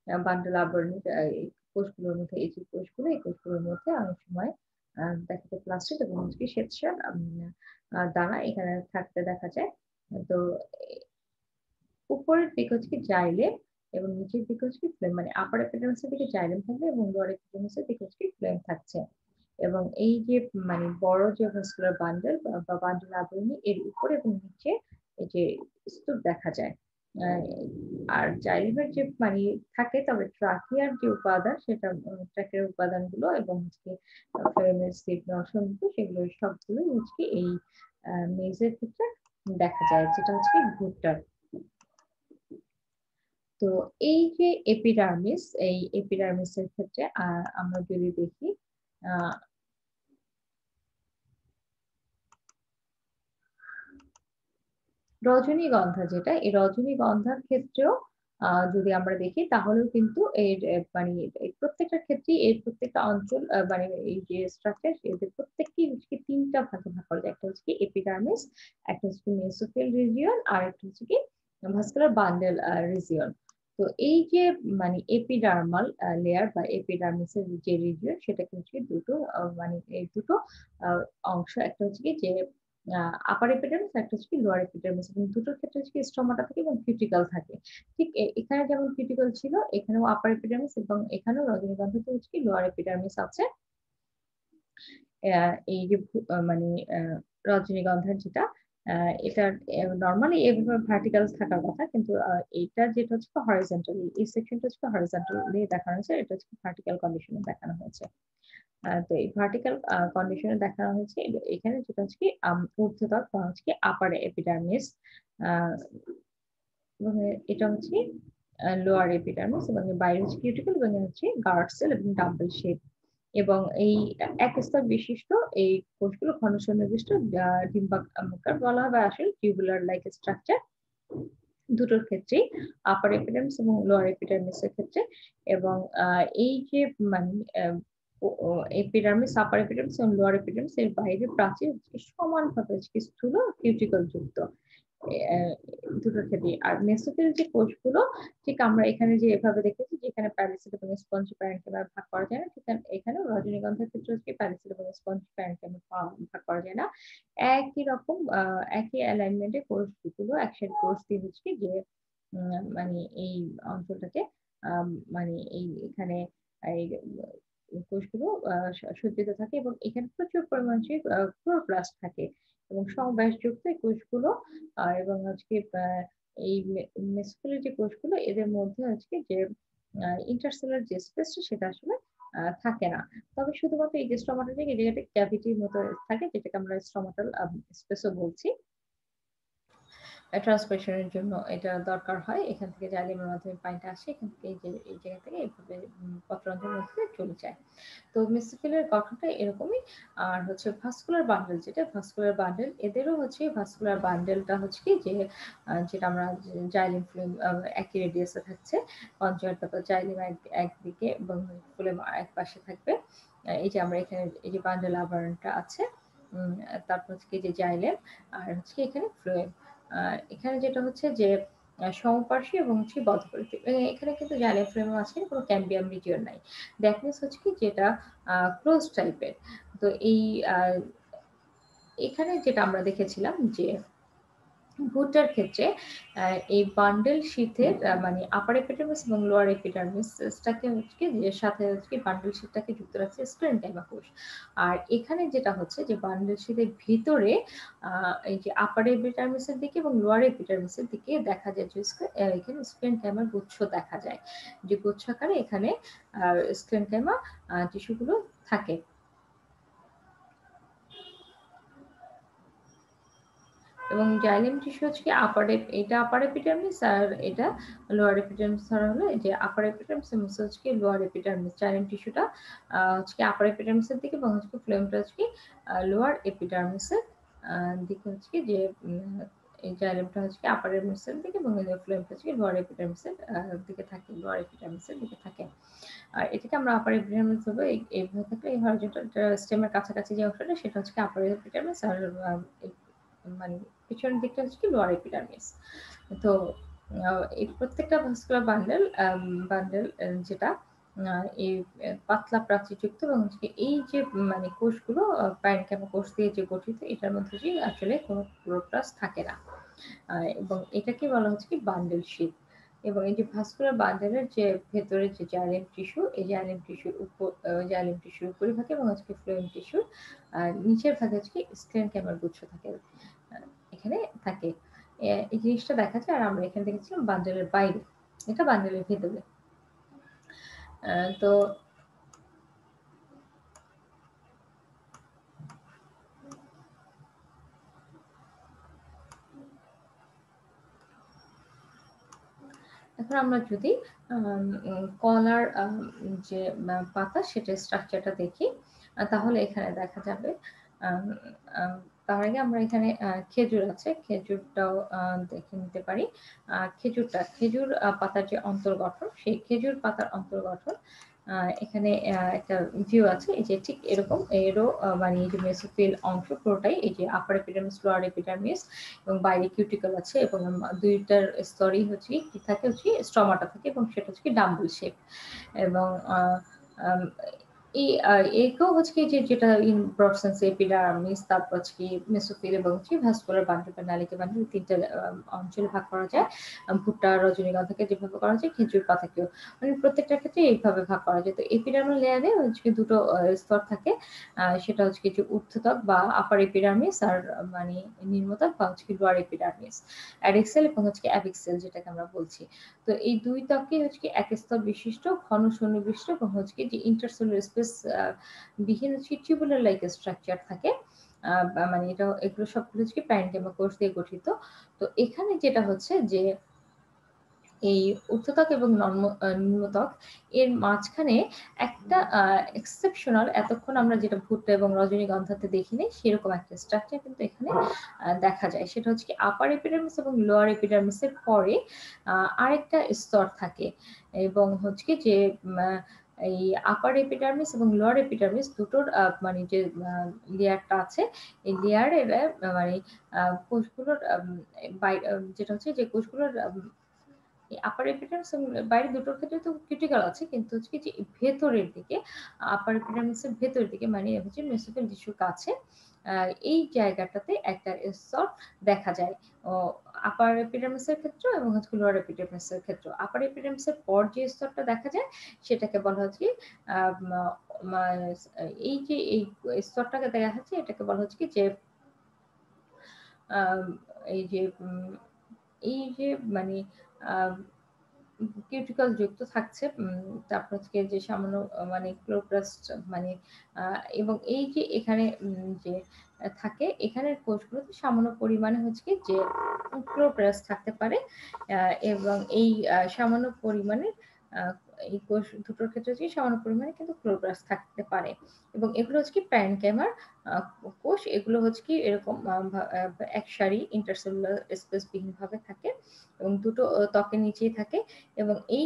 বান্ডেল আবরণী এই কোষগুলোর মধ্যে, এই যে কোষগুলো, এই কোষগুলোর মধ্যে অনেক সময় দেখা যায় প্লাস্টিক এবং হচ্ছে কি শ্বেতসার দানা এখানে থাকতে দেখা যায়। তো উপরের দিকে হচ্ছে কি জাইলেম এবং নিচের দিকে হচ্ছে কি ফ্লেম, মানে আপার এপিডার্মিস এর দিকে জাইলেম থাকবে এবং লোয়ার এপিডার্মিস এর দিকে হচ্ছে কি ফ্লেম থাকছে। এবং এই যে মানে বড় যে ভাস্কুলার বান্ডেল বা বান্ডেল আবরণী, এর উপরে এবং নিচে এই যে স্তূপ দেখা যায়। আহ, আর জাইলেমের যে মানে থাকে, তবে ট্রাকিয়ার যে উপাদান, সেটা ট্রাকিয়ার উপাদানগুলো এবং হচ্ছে ফ্লেমের সিগন্যাল সেগুলো সবগুলো হচ্ছে এই মেজের ক্ষেত্রে দেখা যায়, যেটা হচ্ছে ভুট্টার। তো এই যে এপিডার্মিস, এই এপিডার্মিসের ক্ষেত্রে আমরা যদি দেখি রজনীগন্ধা, যেটা এই রজনীগন্ধার ক্ষেত্রেও যদি আমরা দেখি তাহলেও কিন্তু এর মানে এই প্রত্যেকটা ক্ষেত্রেই এর প্রত্যেকটা অঞ্চল মানে এই যে স্ট্রাকচার, এদের প্রত্যেকটি হচ্ছে তিনটা ভাগে ভাগ করা যায়। একটা হচ্ছে কি এপিডার্মিস, একটা হচ্ছে কি মেসোফিল রিজিয়ন, আর একটা হচ্ছে কি ভাস্কুলার বান্ডেল রিজিয়ন। তো এই যে মানে এপিডার্মাল লেয়ার বা এপিডার্মিসের যে রিজিয়ন, সেটা হচ্ছে দুটো মানে এই দুটো অংশ। একটা হচ্ছে কি যে আপার এপিডার্মিস, একটা হচ্ছে কি লোয়ার এপিডার্মিস, এবং দুটোর ক্ষেত্রে হচ্ছে কি স্ট্রোমাটা থাকে এবং কিউটিকল থাকে। ঠিক এখানে যেমন কিউটিকল ছিল, এখানেও আপার এপিডার্মিস এবং এখানেও রজনীগন্ধাতে হচ্ছে কি লোয়ার এপিডার্মিস আছে। এই যে মানে রজনীগন্ধার যেটা এটা নরমালি এভাবে ভার্টিক্যাল থাকার কথা, কিন্তু এইটা যেটা হচ্ছে হরিজন্টাল, এই সেকশনটা হচ্ছে হরিজন্টাল দিয়ে দেখানো হয়েছে, এটা হচ্ছে ভার্টিক্যাল কন্ডিশনে দেখানো হয়েছে। তো এই ভার্টিক্যাল কন্ডিশনে দেখানো হয়েছে এখানে, যেটা হচ্ছে কি ঊর্ধ্বতল বা হচ্ছে কি আপার এপিডার্মিস, এবং এটা হচ্ছে লোয়ার এপিডার্মিস, এবং বাইরে হচ্ছে কিউটিকল, এবং হচ্ছে গার্ড সেল এবং ডাম্বেল শেপ। এবং এই এক স্তর বিশিষ্ট এই কোষগুলো ঘন সন্নিবিষ্ট ডিম্বাকার বলা হয়, বা আসলে টিউবুলার লাইক স্ট্রাকচার দুটোর ক্ষেত্রেই, আপার এপিডার্মিস এবং লোয়ার এপিডার্মিস এর ক্ষেত্রে। এবং এই যে মানে এপিডার্মিস, আপার এপিডার্মিস এবং লোয়ার এপিডার্মিস এর বাইরে প্রাচীর সমানভাবে স্থূল কিউটিকল যুক্ত দুটোর ক্ষেত্রে। আর মেসোফিল যে কোষগুলো, ঠিক আমরা এখানে যে এভাবে দেখেছি, যেখানে প্যারিসিড এবং স্পঞ্জি প্যারেনকিমা ভাগ করা যায় না, ঠিক এখানেও রজনীগন্ধার ক্ষেত্রে হচ্ছে প্যারিসিড এবং স্পঞ্জি প্যারেনকিমা ভাগ করা যায় না। একই রকম একই অ্যালাইনমেন্টে কোষগুলো একসাথে কোষ দিয়ে হচ্ছে যে মানে এই অঞ্চলটাকে মানে এই এখানে এই কোষগুলো সজ্জিত থাকে, এবং এখানে প্রচুর পরিমাণে ক্লোরোপ্লাস্ট থাকে এবং সমবায়যুক্ত এই কোষগুলো। এবং আজকে এই মেসোফিলের যে কোষগুলো, এদের মধ্যে আজকে যে ইন্টারসেলুলার যে স্পেসটা, সেটা আসলে থাকে না। তবে শুধুমাত্র এই যে স্ট্রোমাটা থেকে, এই জায়গাটা ক্যাভিটির মতো থাকে, যেটাকে আমরা স্ট্রোমাটাল স্পেসও বলছি। ট্রান্সপিরেশনের জন্য এটা দরকার হয়। এখান থেকে জাইলেমের মাধ্যমে পানিটা আসে। এখান থেকে এই জায়গা থেকে এভাবে পত্ররন্ধ্রের মধ্যে চলে যায়। তো মেসোফিলের গঠনটা এরকমই। আর হচ্ছে ভাস্কুলার বান্ডেল, যেটা ভাস্কুলার বান্ডেল, এদেরও হচ্ছে ভাস্কুলার বান্ডেলটা হচ্ছে কি যে যেটা আমরা জাইলেম ফ্লেম একই রেডিয়াসে থাকছে। কনজয়েন্ট, তারপর জাইলেম একদিকে এবং ফ্লেম এক পাশে থাকবে। এই যে আমরা এখানে এই যে বান্ডেল আবরণটা আছে, তারপর হচ্ছে কি যে জাইলেম, আর হচ্ছে এখানে ফ্লোয়েম। এখানে যেটা হচ্ছে যে সমপার্শ্বী এবং হচ্ছে বদ্ধপরিধি। এখানে কিন্তু জাইলেম ফ্লোয়েম আছে, কোনো ক্যাম্বিয়াম রিজিয়ন নাই। দ্যাট মিনস হচ্ছে কি যেটা ক্লোজ টাইপের। তো এই এখানে যেটা আমরা দেখেছিলাম যে ভুট্টার ক্ষেত্রে এই বান্ডেল শীথের মানে আপার এপিডার্মিস এবং লোয়ার এপিডার্মিসটাকে হচ্ছে যে সাথে হচ্ছে বান্ডেল শীথটাকে যুক্ত রাখছে স্ক্লেরেনকাইমা কোষ। আর এখানে যেটা হচ্ছে যে বান্ডেল শীথের ভিতরে এই যে আপার এপিডার্মিসের দিকে এবং লোয়ার এপিডার্মিসের দিকে দেখা যায় যে এখানে স্ক্লেরেনকাইমার গুচ্ছ দেখা যায়, যে গুচ্ছ আকারে এখানে স্ক্লেরেনকাইমা টিস্যুগুলো থাকে। এবং জাইলেম টিস্যু হচ্ছে কি এটা আপার এপিডার্মিস আর এটা লোয়ার এপিডার্মিস ধরা হলো যে আপার এপিডার্মিস এবং হচ্ছে কি লোয়ার এপিডার্মিস। জাইলেম টিস্যুটা হচ্ছে কি আপার এপিডার্মিসের দিকে এবং হচ্ছে ফ্লেমটা হচ্ছে কি লোয়ার এপিডার্মিসের দিকে হচ্ছে কি যে এই জাইলেমটা হচ্ছে কি আপার এপিডার্মিসের দিকে এবং ফ্লেমটা হচ্ছে কি লোয়ার এপিডার্মিসের দিকে থাকে, লোয়ার এপিডার্মিসের দিকে থাকে। আর এটাকে আমরা আপার এপিডার্মিস বলবো। এইভাবে থাকলে এই হরাইজন্টাল স্টেমের কাছাকাছি যে অংশটা সেটা হচ্ছে কি আপার এপিডার্মিস আর মানে পিছনের দিকটা হচ্ছে কি লোয়ার এপিডার্মিস। তো এই প্রত্যেকটা ভাস্কুলার বান্ডেল যেটা এই পাতলা প্রাচীরযুক্ত এবং এই যে মানে কোষগুলো প্যারেনকাইমা কোষ দিয়ে যে গঠিত, এটার মধ্যে যে আসলে কোনো ক্লোরোপ্লাস্ট থাকে না, এবং এটাকে বলা হচ্ছে কি বান্ডেল শীট। এবং এই যে ভাস্কুলার বান্ডেলের যে ভেতরে যে জাইলেম টিস্যু, এই জাইলেম টিস্যুর জাইলেম টিস্যুর উপরিভাগে এবং হচ্ছে ফ্লোয়েম টিস্যুর নিচের ভাগে হচ্ছে কি স্ক্লেরেনকাইমার গুচ্ছ থাকে, এখানে থাকে। এই জিনিসটা দেখা যায়। আর আমরা এখানে দেখেছিলাম বান্ডেলের বাইরে, এটা বান্ডেলের ভেতরে। তো এখন আমরা যদি কলার যে পাতা সেটার স্ট্রাকচারটা দেখি, তাহলে এখানে দেখা যাবে তার আগে আমরা এখানে খেজুর আছে, খেজুরটাও দেখে নিতে পারি। খেজুর পাতার যে অন্তর্গঠন, সেই খেজুর পাতার অন্তর্গঠন এখানে একটা ভিউ আছে, এই যে ঠিক এরকম এরও মানে এই যে মেসোফিল অংশ পুরোটাই এই যে আপার এপিডার্মিস লোয়ার এপিডার্মিস এবং বাইরে কিউটিকল আছে এবং দুইটার স্তরই হচ্ছে কি থাকে হচ্ছে স্ট্রমাটা থাকে এবং সেটা হচ্ছে কি ডাম্বল শেপ। এবং একেও হচ্ছে কি যেটা ইন ব্রড সেন্স এপিডার্মিস, তারপর হচ্ছে কি মেসোফিল এবং হচ্ছে ভাস্কুলার বান্ডেল বা নালিকা বান্ডেল, তিনটা অঞ্চলে ভাগ করা যায়। ভুট্টা রজনীগন্ধাকে যেভাবে করা যায় খেজুর পাতাকেও মানে প্রত্যেকটার ক্ষেত্রে এইভাবে ভাগ করা যায়। তো এপিডার্মাল লেয়ারে হচ্ছে দুটো স্তর থাকে, সেটা হচ্ছে কিছু ঊর্ধ্বত্বক বা আপার এপিডার্মিস আর মানে নিম্নত্বক বা হচ্ছে লোয়ার এপিডার্মিস, অ্যাডেক্সেল এবং হচ্ছে অ্যাবিক্সেল যেটাকে আমরা বলছি। তো এই দুই ত্বকে হচ্ছে এক স্তর বিশিষ্ট ঘন সন্নিবিষ্ট এবং হচ্ছে যে ইন্টারসেলুলার স্পেস বিহীন হচ্ছে টিউবুলার লাইক স্ট্রাকচার থাকে। মানে এগুলো সবগুলো হচ্ছে প্যারেনকাইমা কোষ দিয়ে গঠিত। তো এখানে যেটা হচ্ছে যে এই ঊর্ধ্বত্বক এবং নিম্নত্বক এর মাঝখানে একটা এক্সেপশনাল, এতক্ষণ আমরা যেটা ভুট্টা এবং রজনীগন্ধাতে দেখিনি সেরকম একটা স্ট্রাকচার কিন্তু এখানে দেখা যায়। সেটা হচ্ছে কি আপার এপিডার্মিস এবং লোয়ার এপিডার্মিসের পরে আরেকটা স্তর থাকে এবং হচ্ছে কি যে এই আপার এপিডার্মিস এবং লোয়ার এপিডার্মিস দুটোর মানে যে লেয়ারটা আছে, এই লেয়ারের মানে কোষগুলোর যেটা হচ্ছে যে কোষগুলোর আপার এপিডার্মিস এবং বাইরে দুটোর ক্ষেত্রে তো ক্রিটিক্যাল আছে, কিন্তু হচ্ছে কি যে ভেতরের দিকে আপার এপিডার্মিসের ভেতরের দিকে মানে হচ্ছে মেসোফিল টিস্যুর কাছে এই জায়গাটাতে একটা স্তর দেখা যায় আপার এপিডার্মিসের ক্ষেত্রে এবং হচ্ছে লোয়ার এপিডার্মিসের ক্ষেত্রে। আপার এপিডার্মিসের পর যে স্তরটা দেখা যায় সেটাকে বলা হচ্ছে এই যে এই স্তরটাকে দেখা যাচ্ছে এটাকে বলা হচ্ছে কি যে এই যে এই যে মানে কিউটিকল যুক্ত থাকছে, তারপর হচ্ছে যে সামান্য মানে ক্লোরোপ্লাস্ট মানে এবং এই যে এখানে যে থাকে এখানের কোষগুলোতে সামান্য পরিমাণে হচ্ছে কি যে ক্লোরোপ্লাস্ট থাকতে পারে এবং এই সামান্য পরিমাণে এই কোষ দুটোর ক্ষেত্রে হচ্ছে সামান্য পরিমাণে কিন্তু ক্লোরোপ্লাস্ট থাকতে পারে। এবং এগুলো হচ্ছে কি প্যারেনকাইমার কোষ, এগুলো হচ্ছে কি এরকম এক সারি ইন্টারসেলুলার স্পেস বিহীন ভাবে থাকে এবং দুটো ত্বকের নিচেই থাকে। এবং এই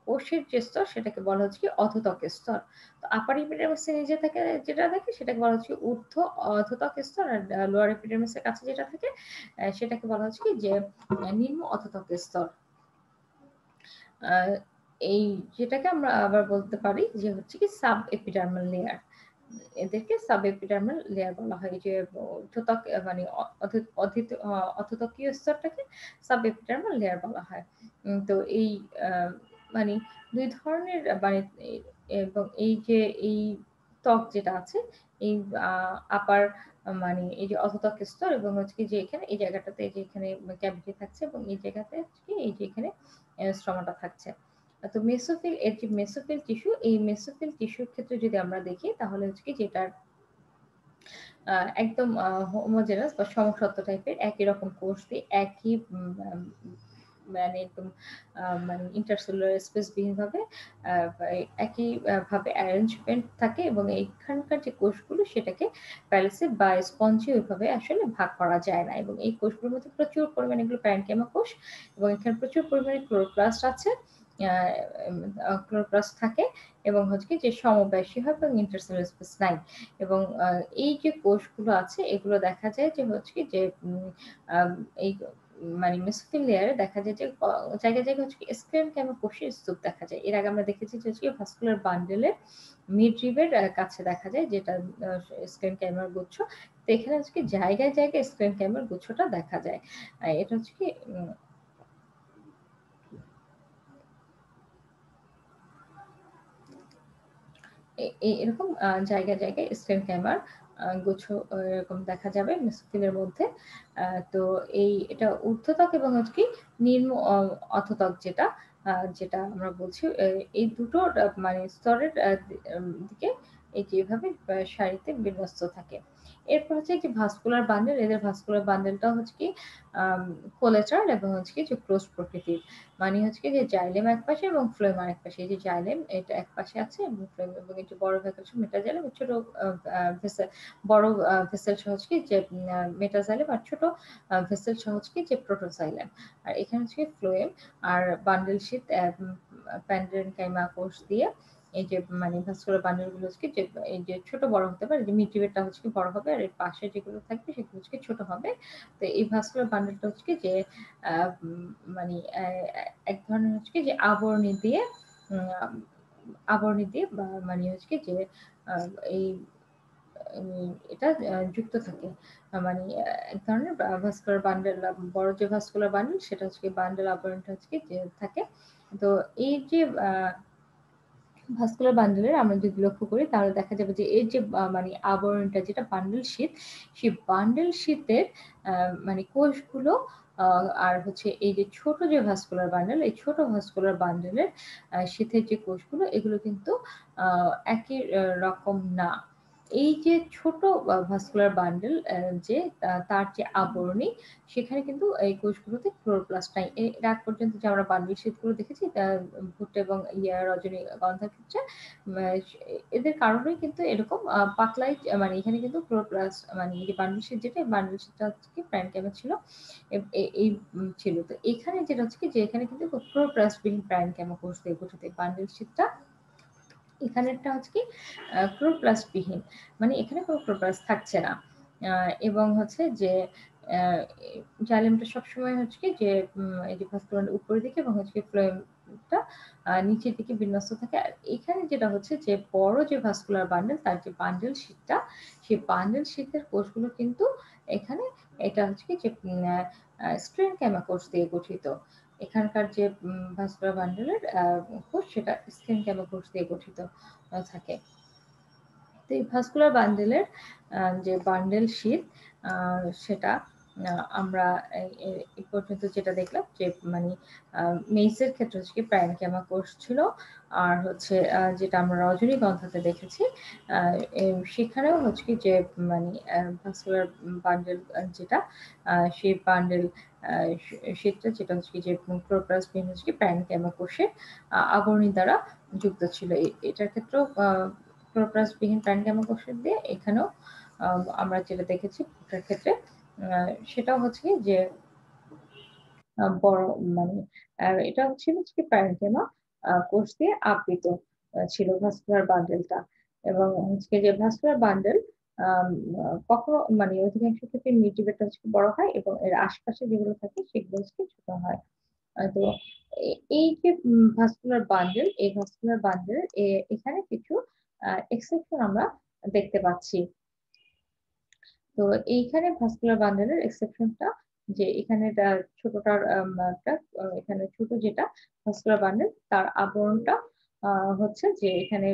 কোষের যে স্তর সেটাকে বলা হচ্ছে কি অধোত্বকের স্তর। তো আপার এপিডার্মিসের নিচে থাকে যেটা থাকে সেটাকে বলা হচ্ছে অধোত্বক স্তর, আর লোয়ার এপিডার্মিসের কাছে যেটা থাকে সেটাকে বলা হচ্ছে কি যে নিম্ন অধোত্বকের স্তর। এই যেটাকে আমরা আবার বলতে পারি যে হচ্ছে কি সাব এপিডার্মাল লেয়ার। এদেরকে সাবএপিডার্মাল লেয়ার বলা হয়। যে ঊর্ধ্বত্বক মানে অধোতকীয় স্তরটাকে সাবএপিডার্মাল লেয়ার বলা হয়। তো এই মানে ২ ধরনের মানে এবং এই যে এই ত্বক যেটা আছে এই আপার মানে এই যে অধোতক স্তর এবং হচ্ছে কি যে এখানে এই জায়গাটাতে এই যে এখানে ক্যাভিটি থাকছে এবং এই জায়গাতে হচ্ছে কি এই যে এখানে স্ট্রমাটা থাকছে। তো মেসোফিল এর যে মেসোফিল টিস্যু, এই মেসোফিল টিস্যুর ক্ষেত্রে যদি আমরা দেখি তাহলে হচ্ছে কি যেটার একদম হোমোজেনাস বা সমসত্ব টাইপের একই রকম কোষ দিয়ে একই মানে একদম মানে ইন্টারসেলুলার স্পেসবিহীন ভাবে একই ভাবে অ্যারেঞ্জমেন্ট থাকে এবং এইখানকার যে কোষগুলো সেটাকে প্যালিসিড বা স্পঞ্জি ওইভাবে আসলে ভাগ করা যায় না এবং এই কোষগুলোর মধ্যে প্রচুর পরিমাণে এগুলো প্যারেনকাইমা কোষ এবং এখানে প্রচুর পরিমাণে ক্লোরোপ্লাস্ট আছে, ক্লোরোপ্লাস্ট থাকে এবং হচ্ছে কি যে সমবয়সী হয় এবং ইন্টারসেলুলার স্পেস নাই এবং এই যে কোষগুলো আছে এগুলো দেখা যায় যে হচ্ছে কি যে এই মানে মেসোফিল লেয়ারে দেখা যায় যে জায়গায় জায়গায় হচ্ছে স্ক্লেরনকাইমা কোষের স্তূপ দেখা যায়। এর আগে আমরা দেখেছি যে হচ্ছে ভাস্কুলার বান্ডেলের মিডরিবের কাছে দেখা যায় যেটা স্ক্লেরনকাইমার গুচ্ছ। তো এখানে হচ্ছে কি জায়গায় জায়গায় স্ক্লেরনকাইমার গুচ্ছটা দেখা যায়। এটা হচ্ছে কি এরকম জায়গায় জায়গায় স্ক্লেরনকাইমার গুচ্ছ এরকম দেখা যাবে মেসোফিলের মধ্যে। তো এটা ঊর্ধ্বত্বক এবং হচ্ছে কি নিম্ন অধোতক যেটা যেটা আমরা বলছি এই দুটো মানে স্তরের দিকে এই যে এভাবে সারিতে বিন্যস্ত থাকে। এরপর হচ্ছে যে ভাস্কুলার বান্ডেল, এদের ভাস্কুলার বান্ডেলটা হচ্ছে কি কোলেটারাল এবং হচ্ছে কি যে ক্লোজ প্রকৃতির। মানে হচ্ছে কি যে জাইলেম এক পাশে এবং ফ্লোয়েম আরেক পাশে। এই যে জাইলেম এটা এক পাশে আছে এবং ফ্লোয়েম এবং এই যে বড় ভেসেল মেটাজাইলেম, ছোট ভেসেল বড় ভেসেল সহ হচ্ছে কি যে মেটাজাইলেম আর ছোট ভেসেল সহ হচ্ছে কি যে প্রোটোজাইলেম। আর এখানে হচ্ছে কি ফ্লোয়েম আর বান্ডেল শীট প্যারেনকাইমা কোষ দিয়ে এই যে মানে ভাস্কুলার বান্ডেল গুলো হচ্ছে কি যে এই যে ছোট বড় হতে পারে, যে মিডরিবেটটা হচ্ছে কি বড় হবে আর এর পাশে যেগুলো থাকবে সেগুলো হচ্ছে কি ছোট হবে। তো এই ভাস্কুলার বান্ডেলটা হচ্ছে কি যে মানে এক ধরনের হচ্ছে কি যে আবরণী দিয়ে বা মানে হচ্ছে কি যে এই এটা যুক্ত থাকে। মানে এক ধরনের ভাস্কুলার বান্ডেল, বড় যে ভাস্কুলার বান্ডেল সেটা হচ্ছে কি বান্ডেল আবরণটা হচ্ছে কি যে থাকে। তো এই যে ভাস্কুলার বান্ডেলের আমরা যদি লক্ষ্য করি তাহলে দেখা যাবে যে এর যে মানে আবরণটা যেটা বান্ডেল শীট, সেই বান্ডেল শীটের মানে কোষগুলো আর হচ্ছে এই যে ছোট যে ভাস্কুলার বান্ডেল, এই ছোট ভাস্কুলার বান্ডেলের শীথের যে কোষগুলো এগুলো কিন্তু একই রকম না। এই যে ছোট ভাস্কুলার বান্ডেল যে তার যে আবরণী সেখানে কিন্তু এই কোষগুলোতে ক্লোরোপ্লাস্ট নাই। এর আগ পর্যন্ত যে আমরা বান্ডেল শীটগুলো দেখেছি ভুট্টা এবং রজনীগন্ধার ক্ষেত্রে এদের কারণেই কিন্তু এরকম পাতলাই মানে এখানে কিন্তু ক্লোরোপ্লাস্ট মানে এই যে বান্ডেল শীট যেটা বান্ডেল শীটটা হচ্ছে কি প্যারেনকাইমা ছিল এই ছিল। তো এখানে যেটা হচ্ছে কি যে এখানে কিন্তু ক্লোরোপ্লাস্টবিহীন প্যারেনকাইমা কোষ দিয়ে গঠিত। বান্ডেল শীটটা এখানেরটা হচ্ছে কি ক্লোরোপ্লাস্টবিহীন, মানে এখানে কোনো ক্লোরোপ্লাস্ট থাকছে না এবং হচ্ছে যে জাইলেমটা সবসময় হচ্ছে কি যে এই যে ভাস্কুলার উপরের দিকে এবং হচ্ছে ফ্লোয়েমটা নিচের দিকে বিন্যস্ত থাকে। আর এখানে যেটা হচ্ছে যে বড় যে ভাস্কুলার বান্ডেল তার যে বান্ডেল শীটটা, সেই বান্ডেল শীটের কোষগুলো কিন্তু এখানে এটা হচ্ছে কি যে স্ক্লেরনকাইমা কোষ দিয়ে গঠিত। এখানকার যে ভাস্কুলার বান্ডেলের কোষ সেটা স্ক্লেরনকাইমা কোষ দিয়ে গঠিত থাকে। তো এই ভাস্কুলার বান্ডেলের যে বান্ডেল শীট সেটা আমরা এই পর্যন্ত যেটা দেখলাম যে মানে মেইসের ক্ষেত্রে হচ্ছে কি প্যারেনকাইমা কোষ ছিল আর হচ্ছে যেটা আমরা রজনীগন্ধাতে দেখেছি সেখানেও হচ্ছে কি যে মানে ভাস্কুলার বান্ডেল যেটা সেই বান্ডেল শীটটা যেটা হচ্ছে কি যে ক্লোরোপ্লাস্টবিহীন হচ্ছে কি প্যারেনকাইমা কোষের আবরণী দ্বারা যুক্ত ছিল। এটার ক্ষেত্রেও ক্লোরোপ্লাস্টবিহীন প্যারেনকাইমা কোষ দিয়ে এখানেও আমরা যেটা দেখেছি ভুট্টার ক্ষেত্রে সেটাও হচ্ছে কি যে বড় মানে এটা হচ্ছে কি প্যারেনকাইমা কোষ দিয়ে আবৃত ছিল ভাস্কুলার বান্ডেলটা এবং হচ্ছে যে ভাস্কুলার বান্ডেল কখনো মানে অধিকাংশ ক্ষেত্রে মিডরিবেটটা হচ্ছে বড় হয় এবং এর আশপাশে যেগুলো থাকে সেগুলো হচ্ছে ছোট হয়। তো এই যে ভাস্কুলার বান্ডেল, এই ভাস্কুলার বান্ডেল এখানে কিছু এক্সেপশন আমরা দেখতে পাচ্ছি। তো এইখানে ভাস্কুলার বান্ডেলের এক্সেপশনটা যে এখানে ছোটটার এখানে ছোট যেটা ভাস্কুলার বান্ডেল তার আবরণটা হচ্ছে যে এখানে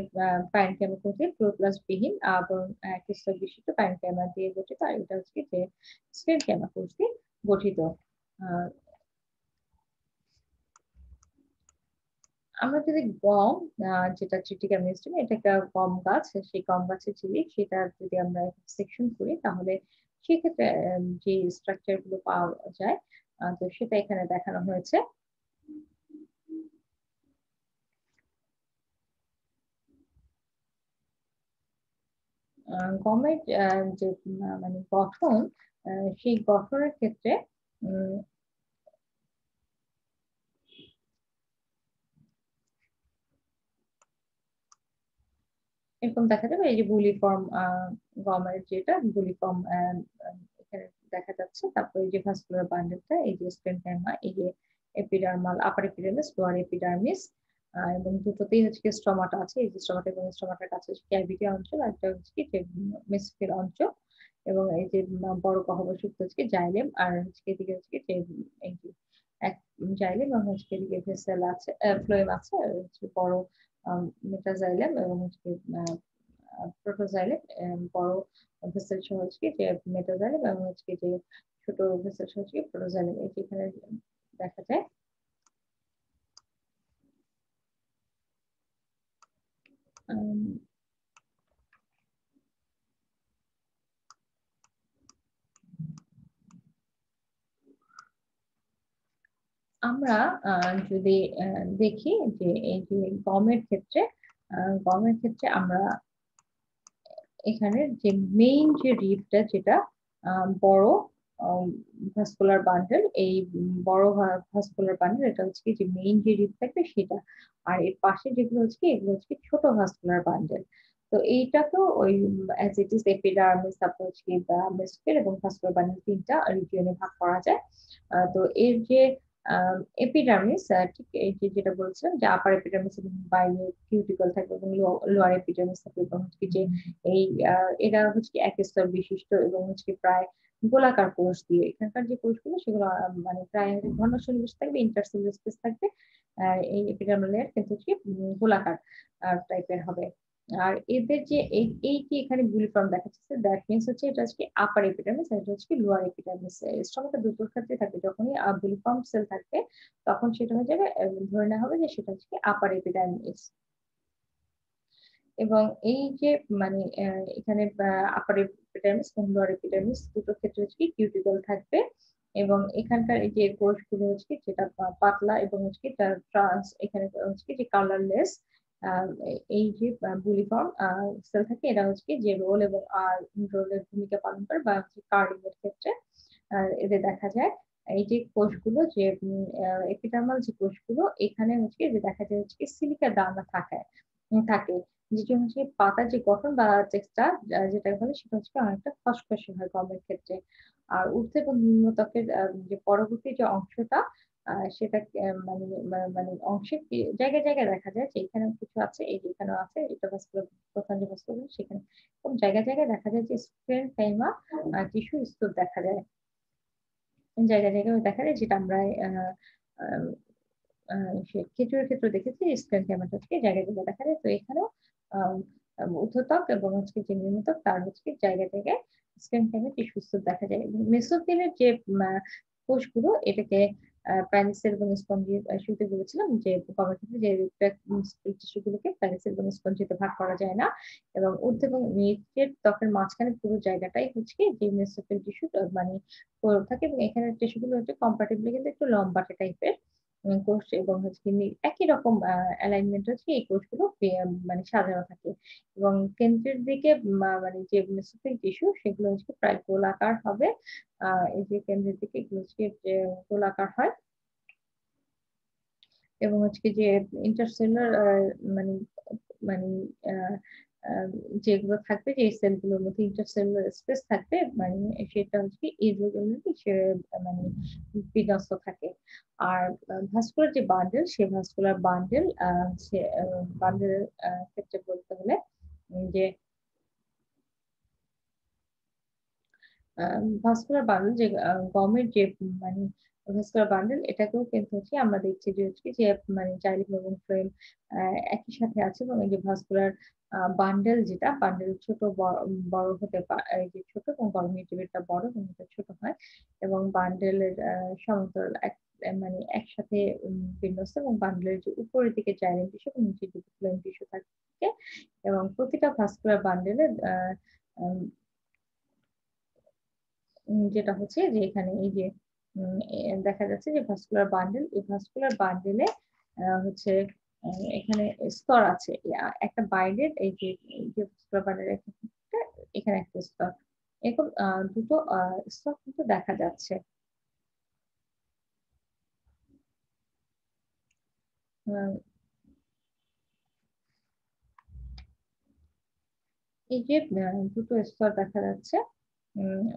প্যারেনকাইমা কোষে ক্লোরোপ্লাস্ট বিহীন আবরণ ক্রিস্টাল বিশিষ্ট প্যারেনকাইমা দিয়ে গঠিত, আর এটা হচ্ছে যে স্টেনকাইমা কোষ দিয়ে গঠিত। আহ, আমরা যদি গম যেটা ট্রিটিকাম মিস্টিম, এটা একটা গম গাছ, সেই গম গাছের চিলি সেটা যদি আমরা সেকশন করি তাহলে সেক্ষেত্রে যে স্ট্রাকচার গুলো পাওয়া যায়, তো সেটা এখানে দেখানো হয়েছে। গমের যে মানে গঠন, সেই গঠনের ক্ষেত্রে উম, এরকম দেখা যাবে, এই যে বুলিফর্ম গমের যেটা বুলিফর্ম এখানে দেখা যাচ্ছে। তারপরে এই যে ভাস্কুলার বান্ডেলটা, এই যে স্টেনকাইমা, এই যে এপিডার্মাল আপার এপিডার্মিস লোয়ার এপিডার্মিস, এবং দুটোতেই হচ্ছে কি স্ট্রমাটা আছে, এই যে স্ট্রমাটা এবং স্ট্রমাটার কাছে হচ্ছে ক্যাভিটি অঞ্চল, আর একটা হচ্ছে কি যে মেসোফিল অঞ্চল, এবং এই যে বড় গহ্বরযুক্ত হচ্ছে জাইলেম, আর হচ্ছে এদিকে হচ্ছে কি যে এই যে এক জাইলেম, এবং হচ্ছে এদিকে ভেসেল আছে, ফ্লোয়েম আছে, আর হচ্ছে বড় মেটাজাইলেম এবং হচ্ছে প্রোটোজাইলেম, বড় ভেসেল সহ হচ্ছে যে মেটাজাইলেম, এবং হচ্ছে যে ছোট ভেসেল সহ হচ্ছে প্রোটোজাইলেম, এই যে এখানে দেখা যায়। আম, আমরা যদি দেখি যে এই যে গমের ক্ষেত্রে, গমের ক্ষেত্রে আমরা এখানে যে মেইন যে রিবটা যেটা বড় ভাস্কুলার বান্ডেল, এই বড় ভাস্কুলার বান্ডেল এটা হচ্ছে কি যে মেইন যে রিব থাকবে সেটা, আর এর পাশে যেগুলো হচ্ছে কি এগুলো হচ্ছে কি ছোট ভাস্কুলার বান্ডেল। তো এইটা তো ওই অ্যাজ ইট ইজ এপিডার্মিস, তারপর হচ্ছে কি মেসোফিল এবং ভাস্কুলার বান্ডেল তিনটা রিজিয়নে ভাগ করা যায়। তো এর যে এপিডার্মিস, ঠিক এই যে যেটা বলছিলাম যে আপার এপিডার্মিস এবং বাইরে কিউটিকল থাকবে এবং লোয়ার এপিডার্মিস থাকবে, এবং হচ্ছে যে এই এরা হচ্ছে কি এক স্তর বিশিষ্ট এবং হচ্ছে কি প্রায় গোলাকার কোষ দিয়ে, এখানকার যে কোষগুলো সেগুলো মানে প্রায় ঘন সন্নিবেশ থাকবে, ইন্টারসেলুলার স্পেস থাকবে। এই এপিডার্মাল লেয়ার কিন্তু হচ্ছে গোলাকার টাইপের হবে। আর এদের যে এই কি এখানে বুলিফর্ম দেখা যাচ্ছে, দ্যাট মিনস হচ্ছে এটা হচ্ছে আপার এপিডার্মিস, আর এটা হচ্ছে লোয়ার এপিডার্মিস। স্টমাকে দুটোর ক্ষেত্রে থাকবে, যখনই বুলিফর্ম সেল থাকবে তখন সেটা হয়ে যাবে, ধরে নেওয়া হবে যে সেটা হচ্ছে আপার এপিডার্মিস। এবং এই যে মানে এখানে আপার এপিডার্মিস এবং লোয়ার এপিডার্মিস দুটো ক্ষেত্রে হচ্ছে কি কিউটিকল থাকবে, এবং এখানকার এই যে কোষগুলো হচ্ছে কি যেটা পাতলা এবং হচ্ছে কি ট্রান্স, এখানে হচ্ছে কি যে কালারলেস, এই যে বুলিফর্ম সেল থাকে, এরা হচ্ছে কি যে রোল এবং রোলের ভূমিকা পালন করে বা হচ্ছে কার্ডিং এর ক্ষেত্রে এদের দেখা যায়। এই যে কোষগুলো যে এপিডার্মাল যে কোষগুলো, এখানে হচ্ছে যে দেখা যায় হচ্ছে সিলিকা দানা থাকে, যেটা হচ্ছে পাতার যে গঠন বা টেক্সচার যেটা বলে সেটা হচ্ছে অনেকটা খসখসে হয় গমের ক্ষেত্রে। আর ঊর্ধ্ব এবং নিম্ন ত্বকের যে পরবর্তী যে অংশটা, সেটা মানে মানে অংশে জায়গায় জায়গায় দেখা যায় যে এখানে কিছু আছে, এই যে এখানেও আছে, এটা ভাস্কুলার প্রধান যে ভাস্কুলার সেখানে, এবং জায়গায় জায়গায় দেখা যায় যে স্ক্লের টাইমা টিস্যু স্তর দেখা যায়, জায়গায় জায়গায় দেখা যায়, যেটা আমরা খেজুরের ক্ষেত্রে দেখেছি স্ক্লের টাইমাটা থেকে জায়গায় জায়গায় দেখা যায়। তো এখানেও আহ, ঊর্ধ্বত্বক এবং হচ্ছে যে নিম্নত্বক তার হচ্ছে জায়গায় জায়গায় স্ক্লের টাইমে টিস্যু স্তর দেখা যায়। এবং মেসোফিলের যে কোষগুলো, এটাকে প্যানিসেল এবং স্পঞ্জি শুরুতে বলেছিলাম যে গমের ক্ষেত্রে যে টিস্যু গুলোকে প্যানিসেল এবং স্পঞ্জিতে ভাগ করা যায় না, এবং ঊর্ধ্ব এবং নিচের ত্বকের মাঝখানে পুরো জায়গাটাই হচ্ছে কি যে মেসোফিল টিস্যু মানে থাকে, এবং এখানে টিস্যু গুলো হচ্ছে কম্পারেটিভলি কিন্তু একটু লম্বাটে টাইপের কোষ, এবং হচ্ছে কি একই রকম অ্যালাইনমেন্ট হচ্ছে এই কোষগুলো মানে সাজানো থাকে, এবং কেন্দ্রের দিকে মানে যে মেসোফিল টিস্যু সেগুলো হচ্ছে প্রায় গোলাকার হবে। এই যে কেন্দ্রের দিকে এগুলো হচ্ছে যে গোলাকার হয়, এবং হচ্ছে কি যে ইন্টারসেলুলার মানে মানে আহ, আহ, যেগুলো থাকবে যে সেলগুলোর মধ্যে ইন্টারসেলুলার স্পেস থাকবে, মানে সেটা হচ্ছে কি সে মানে বিন্যস্ত থাকে। আর ভাস্কুলার যে বান্ডেল, সে ভাস্কুলার বান্ডেল সে বান্ডেলের ক্ষেত্রে বলতে হলে যে ভাস্কুলার বান্ডল যে গমের যে মানে ভাস্কুলার বান্ডল এটাকেও কিন্তু হচ্ছে আমরা দেখছি যে হচ্ছে যে মানে জাইলেম এবং ফ্লোয়েম একই সাথে আছে এবং এই যে ভাস্কুলার বান্ডেল যেটা বান্ডেল ছোট বড় হতে পারে এই যে ছোট এবং গরমিটিভিটা বড় এবং এটা ছোট হয় এবং বান্ডেলের সমান্তরাল মানে একসাথে বিন্যস্ত এবং বান্ডেলের যে উপরের দিকে জাইলেম টিস্যু এবং নিচের দিকে ফ্লোয়েম টিস্যু থাকে এবং প্রতিটা ভাস্কুলার বান্ডেলের যেটা হচ্ছে যে এখানে এই যে দেখা যাচ্ছে যে ভাস্কুলার বান্ডেল এই ভাস্কুলার বান্ডেলে হচ্ছে এখানে স্তর আছে একটা বাইরের এই যে ভাস্কুলার বান্ডেলের এখানে একটা স্তর এরকম দুটো স্তর কিন্তু দেখা যাচ্ছে। এই যে দুটো স্তর দেখা যাচ্ছে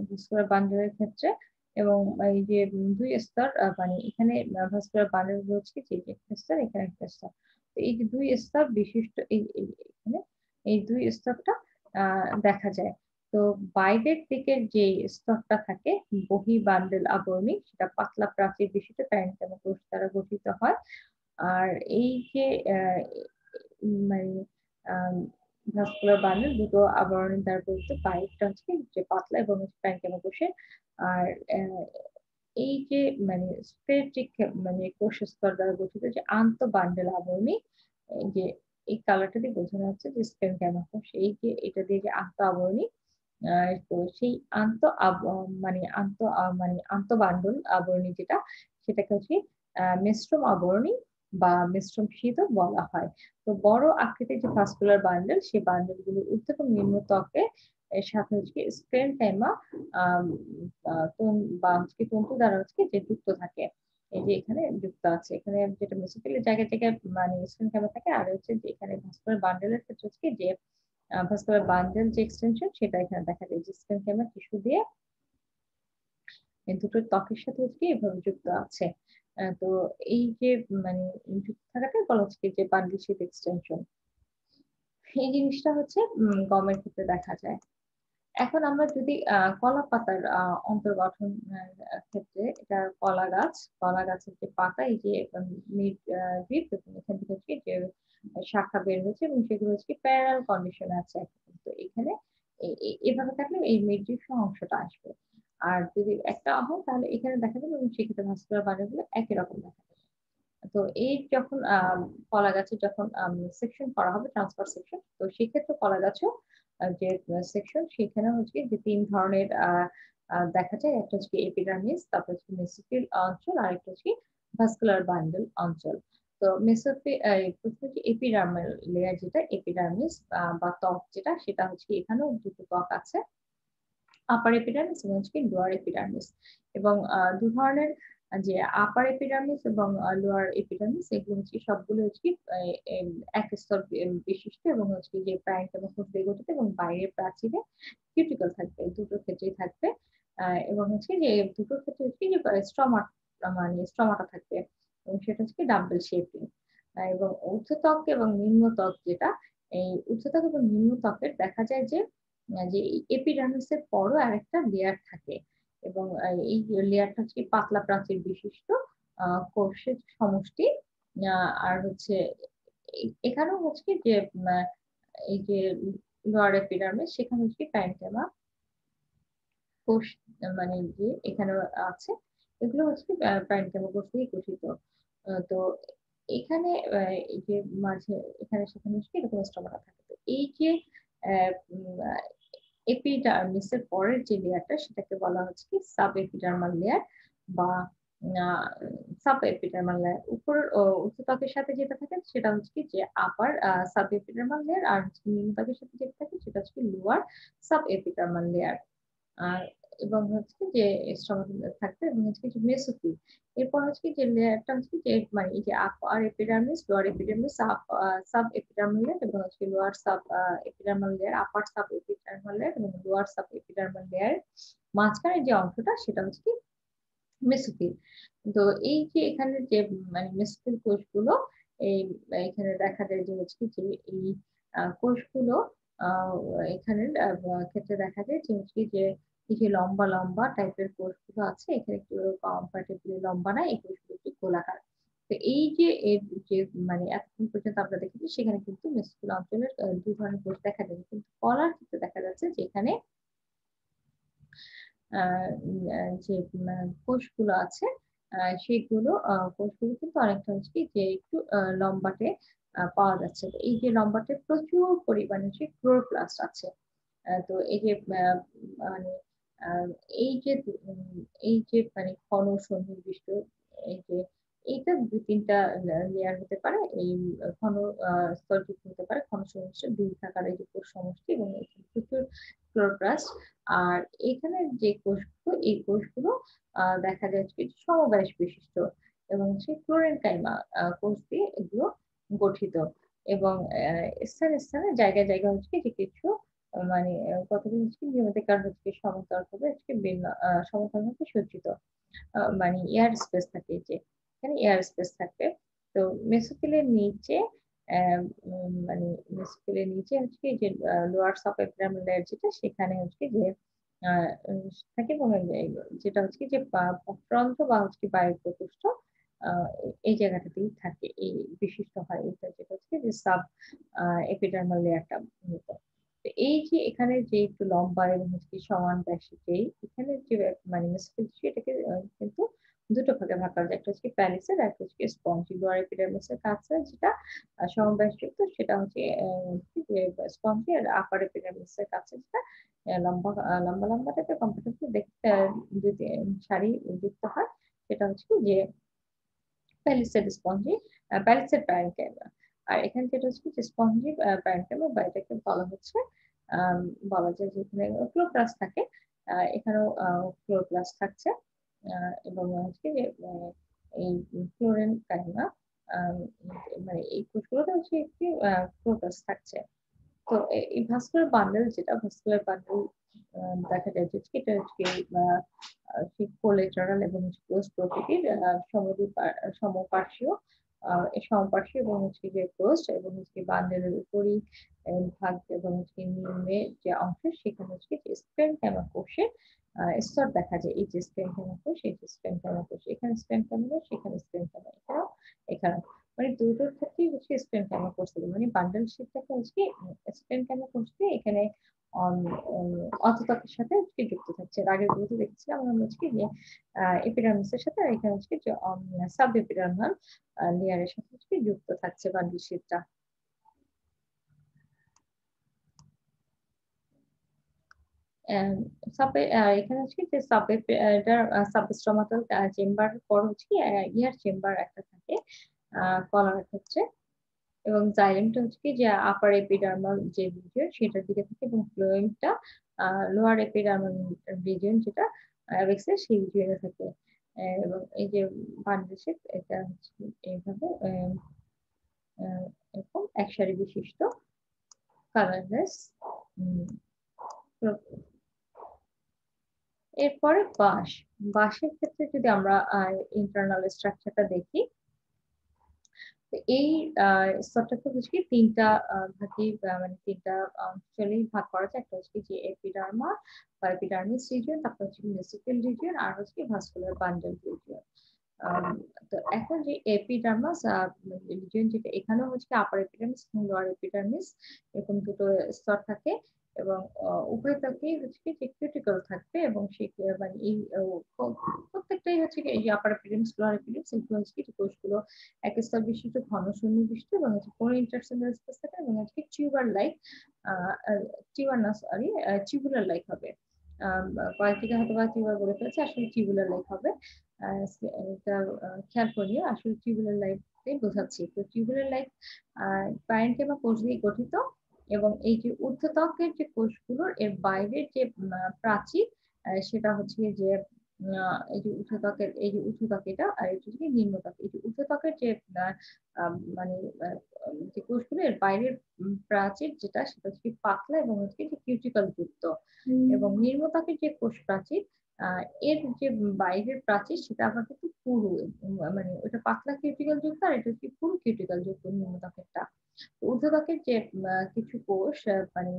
ভাস্কুলার বান্ডেলের ক্ষেত্রে এবং এই যে দুই স্তর মানে এখানে ভাস্কুলার বান্ডেল হচ্ছে যে একটা স্তর এখানে একটা স্তর তো এই যে দুই স্তর বিশিষ্ট এখানে এই দুই স্তরটা দেখা যায়। তো বাইরের দিকের যে স্তরটা থাকে বহি বান্ডেল আবরণী সেটা পাতলা প্রাচীর বিশিষ্ট প্যারেনকাইমা কোষ দ্বারা গঠিত হয়। আর এই যে মানে ভাস্কুলার বান্ডল দুটো আবরণের দ্বারা গঠিত বাইরেটা হচ্ছে যে পাতলা এবং প্যারেনকাইমা কোষের আর এই যে মানে স্ফেরিক মানে কোষ স্তর দ্বারা গঠিত যে আন্ত বান্ডেল আবরণী এই যে এই কালারটা দিয়ে বোঝানো হচ্ছে যে স্পেনকাইমা কোষ এই যে এটা দিয়ে যে আন্ত আবরণী তো সেই মানে আন্ত বান্ডল আবরণী যেটা সেটাকে হচ্ছে মেস্ট্রোম আবরণী বা মেস্ট্রোম শীত বলা হয়। তো বড় আকৃতির যে ভাস্কুলার বান্ডেল সেই বান্ডেল গুলো ঊর্ধ্ব এবং নিম্ন ত্বকে এর সাথে হচ্ছে স্ক্লেরেনকাইমা বা হচ্ছে তন্তু দ্বারা হচ্ছে যে যুক্ত থাকে। এই যে এখানে যুক্ত আছে এখানে যেটা মেসোফিলের জায়গায় জায়গায় মানে স্ক্লেরেনকাইমা থাকে আর হচ্ছে যে এখানে ভাস্কুলার বান্ডেলের ক্ষেত্রে হচ্ছে যে ভাস্কুলার বান্ডেল যে এক্সটেনশন সেটা এখানে দেখা যায় যে স্ক্লেরেনকাইমা টিস্যু দিয়ে এই দুটো ত্বকের সাথে হচ্ছে এভাবে যুক্ত আছে। তো এই যে মানে যুক্ত থাকাটাই বলা হচ্ছে যে বান্ডিল শিট এক্সটেনশন এই জিনিসটা হচ্ছে গমের ক্ষেত্রে দেখা যায়। এখন আমরা যদি কলা পাতার অন্তর্গঠন ক্ষেত্রে এটা কলা গাছের যে পাতা এই যে মিড ড্রিপ এখান থেকে হচ্ছে যে শাখা বের হয়েছে এবং সেগুলো হচ্ছে প্যারাল কন্ডিশনে আছে তো এখানে এভাবে থাকলে এই মিড ড্রিপ সহ অংশটা আসবে আর যদি একটা হয় তাহলে এখানে দেখা যাবে এবং সেক্ষেত্রে ভাস্কুলার বান্ডলগুলো একই রকম দেখা যাবে। তো এই যখন কলা গাছে যখন সেকশন করা হবে ট্রান্সফার সেকশন তো সেক্ষেত্রে কলা গাছও যে সেকশন সেখানে হচ্ছে যে তিন ধরনের দেখা যায় একটা হচ্ছে এপিডার্মিস তারপর হচ্ছে মেসোফিল অঞ্চল আর একটা হচ্ছে ভাস্কুলার বান্ডল অঞ্চল। তো প্রথমে যে এপিডার্মাল লেয়ার যেটা এপিডার্মিস বা ত্বক যেটা সেটা হচ্ছে এখানেও দুটো ত্বক আছে আপার এপিডার্মিস এবং হচ্ছে লোয়ার এপিডার্মিস এবং দু ধরনের যে আপার এপিডার্মিস এবং লোয়ার এপিডার্মিস এগুলো হচ্ছে সবগুলো হচ্ছে এক স্তর বিশিষ্ট এবং হচ্ছে যে প্যারেন্টামা কোষ দিয়ে গঠিত এবং বাইরের প্রাচীরে কিউটিকল থাকবে দুটো ক্ষেত্রেই থাকবে এবং হচ্ছে যে দুটো ক্ষেত্রে হচ্ছে যে স্ট্রমাটা থাকবে এবং সেটা হচ্ছে ডাম্বেল শেপিং এবং ঊর্ধ্বত্বক এবং নিম্নত্বক যেটা এই ঊর্ধ্বত্বক এবং নিম্ন ত্বকের দেখা যায় যে যে এপিডার্মিসের পরও আরেকটা লেয়ার থাকে এবং এই লেয়ারটা হচ্ছে পাতলা প্রাচীর বিশিষ্ট কোষের সমষ্টি আর হচ্ছে এখানেও হচ্ছে যে এই যে লোয়ার এপিডার্মিস সেখানে হচ্ছে প্যারেনকাইমা কোষ মানে যে এখানে আছে এগুলো হচ্ছে প্যারেনকাইমা কোষ দিয়ে গঠিত। তো এখানে এই যে মাঝে এখানে সেখানে হচ্ছে এরকম স্ট্রমাটা থাকে তো এই যে এপিডার্মিসের পরের যে লেয়ারটা সেটাকে বলা হচ্ছে কি সাব এপিডার্মাল লেয়ার বা সাব এপিডার্মাল লেয়ার উপরের উচ্চত্বকের সাথে যেটা থাকে সেটা হচ্ছে কি যে আপার সাব এপিডার্মাল লেয়ার আর নিম্নত্বকের সাথে যেটা থাকে সেটা হচ্ছে লোয়ার সাব এপিডার্মাল লেয়ার আর এবং হচ্ছে যে স্ট্রোমা থাকবে এবং হচ্ছে যে মেসোফিল এরপর হচ্ছে যে লেয়ারটা হচ্ছে যে মানে এই যে upper epidermis lower epidermis subepidermal layer এবং হচ্ছে lower subepidermal layer upper subepidermal layer এবং লোয়ার সাব এপিডার্মাল লেয়ার মাঝখানে যে অংশটা সেটা হচ্ছে কি মেসোফিল। তো এই যে এখানে যে মানে মেসোফিল কোষগুলো এই এখানে দেখা যায় যে হচ্ছে যে এই কোষগুলো আহ এখানে ক্ষেত্রে দেখা যায় যে হচ্ছে যে এই যে লম্বা, লম্বা টাইপের কোষগুলো আছে এখানে একটু কম্পারেটিভলি লম্বা না, এই কোষগুলো একটু গোলাকার। তো এই যে এর যে মানে এতক্ষণ পর্যন্ত আমরা দেখেছি সেখানে কিন্তু মেসোফিল অঞ্চলের ২ ধরনের কোষ দেখা যায়। কিন্তু কলার ক্ষেত্রে দেখা যাচ্ছে যে এখানে আ যে কোষগুলো আছে কোষগুলো কিন্তু অনেকটা হচ্ছে কি যে একটু লম্বাটে পাওয়া যাচ্ছে। তো এই যে লম্বাটে প্রচুর পরিমাণে যে ক্লোরোপ্লাস্ট আছে। তো এই যে মানে আ এই যে এই যে মানে ঘন সন্নিবিষ্ট এই যে এইটা ২-৩ টা লেয়ার হতে পারে। এই ঘন স্তরযুক্ত হতে পারে। ঘন সন্নিবিষ্ট ২ থাকার এই যে কোষ সমষ্টি এবং এখানে প্রচুর ক্লোরোপ্লাস্ট। আর এখানে যে কোষগুলো এই কোষগুলো দেখা যায় যে সমবয়স বিশিষ্ট এবং হচ্ছে ক্লোরেনকাইমা কোষ দিয়ে এগুলো গঠিত এবং স্থানে, স্থানে জায়গায়, জায়গায় হচ্ছে যে কিছু মানে কতগুলো হচ্ছে নিয়মিত কারণ হচ্ছে সমান্তরালভাবে হচ্ছে সমান্তরালভাবে সজ্জিত। মানে এয়ার স্পেস থাকে যে এখানে এয়ার স্পেস থাকবে। তো মেসোফিলের নিচে মানে মেসোফিলের নিচে হচ্ছে কি যে লোয়ার সাবএপিডার্মাল লেয়ার যেটা সেখানে হচ্ছে যে আ থাকে এবং যেটা হচ্ছে কি যে প্রন্ত বা হচ্ছে বায়ু প্রকোষ্ঠ আ এই জায়গাটাতেই থাকে। এই বিশিষ্ট হয় এটা যেটা হচ্ছে যে এপিডার্মাল লেয়ারটা মূলত। তো এই যে এখানে যে একটু লম্বা এবং হচ্ছে সমান ব্যাসে যেই এখানে যে মানে মেসোফিল এটাকে কিন্তু ২ টো ভাগে ভাগ করা যায়। একটা হচ্ছে প্যালিসেড আর একটা হচ্ছে স্পঞ্জি। লোয়ার এপিডার্মিসের কাছে যেটা সমব্যাসযুক্ত সেটা হচ্ছে যে স্পঞ্জি আর আপার এপিডার্মিসের কাছে যেটা লম্বা, লম্বা টাইপের কম্পারেটিভলি দেখতে ২-৩ সারি যুক্ত হয়। সেটা হচ্ছে কি যে প্যালিসেড স্পঞ্জি, প্যালিসেড প্যারেনকাইমা। আর এখানে যেটা হচ্ছে যে স্পঞ্জি প্যারেনকাইমা বা এটাকে বলা হচ্ছে আম বলা যায় যে এখানে ক্লোরোপ্লাস্ট থাকে। এখানেও ক্লোরোপ্লাস্ট থাকছে। আ এবং হচ্ছে যে এই ফ্লোরেনকাইমা আম মানে এই কোষগুলোতে হচ্ছে একটি ক্লোরোপ্লাস্ট থাকছে। তো এই ভাস্কুলার বান্ডল যেটা ভাস্কুলার বান্ডল আ দেখা যায় যে এটা হচ্ছে আ আ কোলেটারাল এবং পোস্ট প্রকৃতির সমপার্শ্বীয় এই সমপার্শ্বীয় এবং হচ্ছে যে পোস্ট এবং হচ্ছে বান্ডেলের উপরই ভাগ এবং হচ্ছে নিম্নে যে অংশ সেখানে হচ্ছে যে স্টেনকাইমা কোষের স্তর দেখা যায়। এই যে স্টেনকাইমা কোষ, এই যে স্টেনকাইমা কোষ। এখানে স্টেনকাইমা কোষ, সেখানে স্টেনকাইমা। এখানেও মানে দুটোর ক্ষেত্রেই হচ্ছে স্টেনকাইমা কোষ থাকে। মানে বান্ডল শিটটাকে হচ্ছে কি স্টেনকাইমা কোষ দিয়ে এখানে অন অন অন্তত্বকের সাথে হচ্ছে যুক্ত থাকছে। এর আগের গুলোতে দেখেছিলাম আমরা হচ্ছে কি যে এপিডার্মিসের সাথে আর এখানে হচ্ছে যে সাব এপিডার্মাল লেয়ারের সাথে হচ্ছে যুক্ত থাকছে বান্ডল শিটটা। অ্যাম এখানে হচ্ছে কি যে সাবস্ট্রামাটাল চেম্বার পর হচ্ছে কি ইয়ার চেম্বার একটা থাকে আ কলার ক্ষেত্রে এবং জাইলেমটা হচ্ছে কি যে আপার এপিডার্মাল যে রিজিয়ন সেটার দিকে থাকে এবং ফ্লোয়েমটা লোয়ার এপিডার্মাল রিজিয়ন যেটা অ্যাবেক্সের সেই রিজিয়নে থাকে। এবং এই যে বাংলাদেশে এটা হচ্ছে এইভাবে এরকম একসারি বিশিষ্ট কালারলেস উম এরপরে বাঁশের ক্ষেত্রে যদি আমরা ইন্টারনাল স্ট্রাকচারটা দেখি তো এই আ স্তরটাকে হচ্ছে কি ৩ টা ভাগে মানে ৩ টা অঞ্চলেই ভাগ করা যায়। একটা হচ্ছে যে এপিডার্মা বা এপিডার্মিস রিজিয়ন, তারপর হচ্ছে মেসোফিল রিজিয়ন আর হচ্ছে ভাস্কুলার বান্ডল রিজিয়ন। আম তো এখন যে এপিডার্মাস রিজিয়ন যেটা এখানেও হচ্ছে আপার এপিডার্মিস এবং লোয়ার এপিডার্মিস এরকম দুটো স্তর থাকে এবং উভয় ত্বকেই হচ্ছে কি যে কিউটিকল থাকবে এবং সেই মানে এই প্রত্যেকটাই হচ্ছে কি এই যে আপার এপিডার্মিস লোয়ার এপিডার্মিস এগুলো হচ্ছে কি কোষগুলো এক স্তর বিশিষ্ট ঘন সন্নিবিষ্ট এবং হচ্ছে কোন ইন্টারসেলুলার স্পেস থাকে এবং হচ্ছে টিউবার লাইক আ আ টিউবার না সরি টিউবুলার লাইক হবে। আম কয়েকদিকে হয়তোবা টিউবার বলে ফেলেছি আসলে টিউবুলার লাইক হবে। আ এটা খেয়াল করিও আসলে টিউবুলার লাইক টাই বোঝাচ্ছি। তো টিউবুলার লাইক আ প্যারেনকিমা কোষ দিয়ে গঠিত এবং এই যে ঊর্ধ্বত্বকের যে কোষগুলোর এর বাইরের যে প্রাচীর সেটা হচ্ছে যে এই যে ঊর্ধ্বত্বক এটা আর এটা হচ্ছে নিম্নত্বক। এই যে ঊর্ধ্বত্বকের যে আ আ মানে আ যে কোষগুলো এর বাইরের প্রাচীর যেটা সেটা হচ্ছে পাতলা এবং হচ্ছে যে কিউটিকল যুক্ত এবং নিম্নত্বকের যে কোষ প্রাচীর আ এর যে বাইরের প্রাচীর সেটা আবার কিন্তু পুরু মানে ওটা পাতলা কিউটিকল যুক্ত আর এটা হচ্ছে পুরু কিউটিকল যুক্ত নিম্নত্বকেরটা। ঊর্ধ্বত্বকের যে কিছু কোষ মানে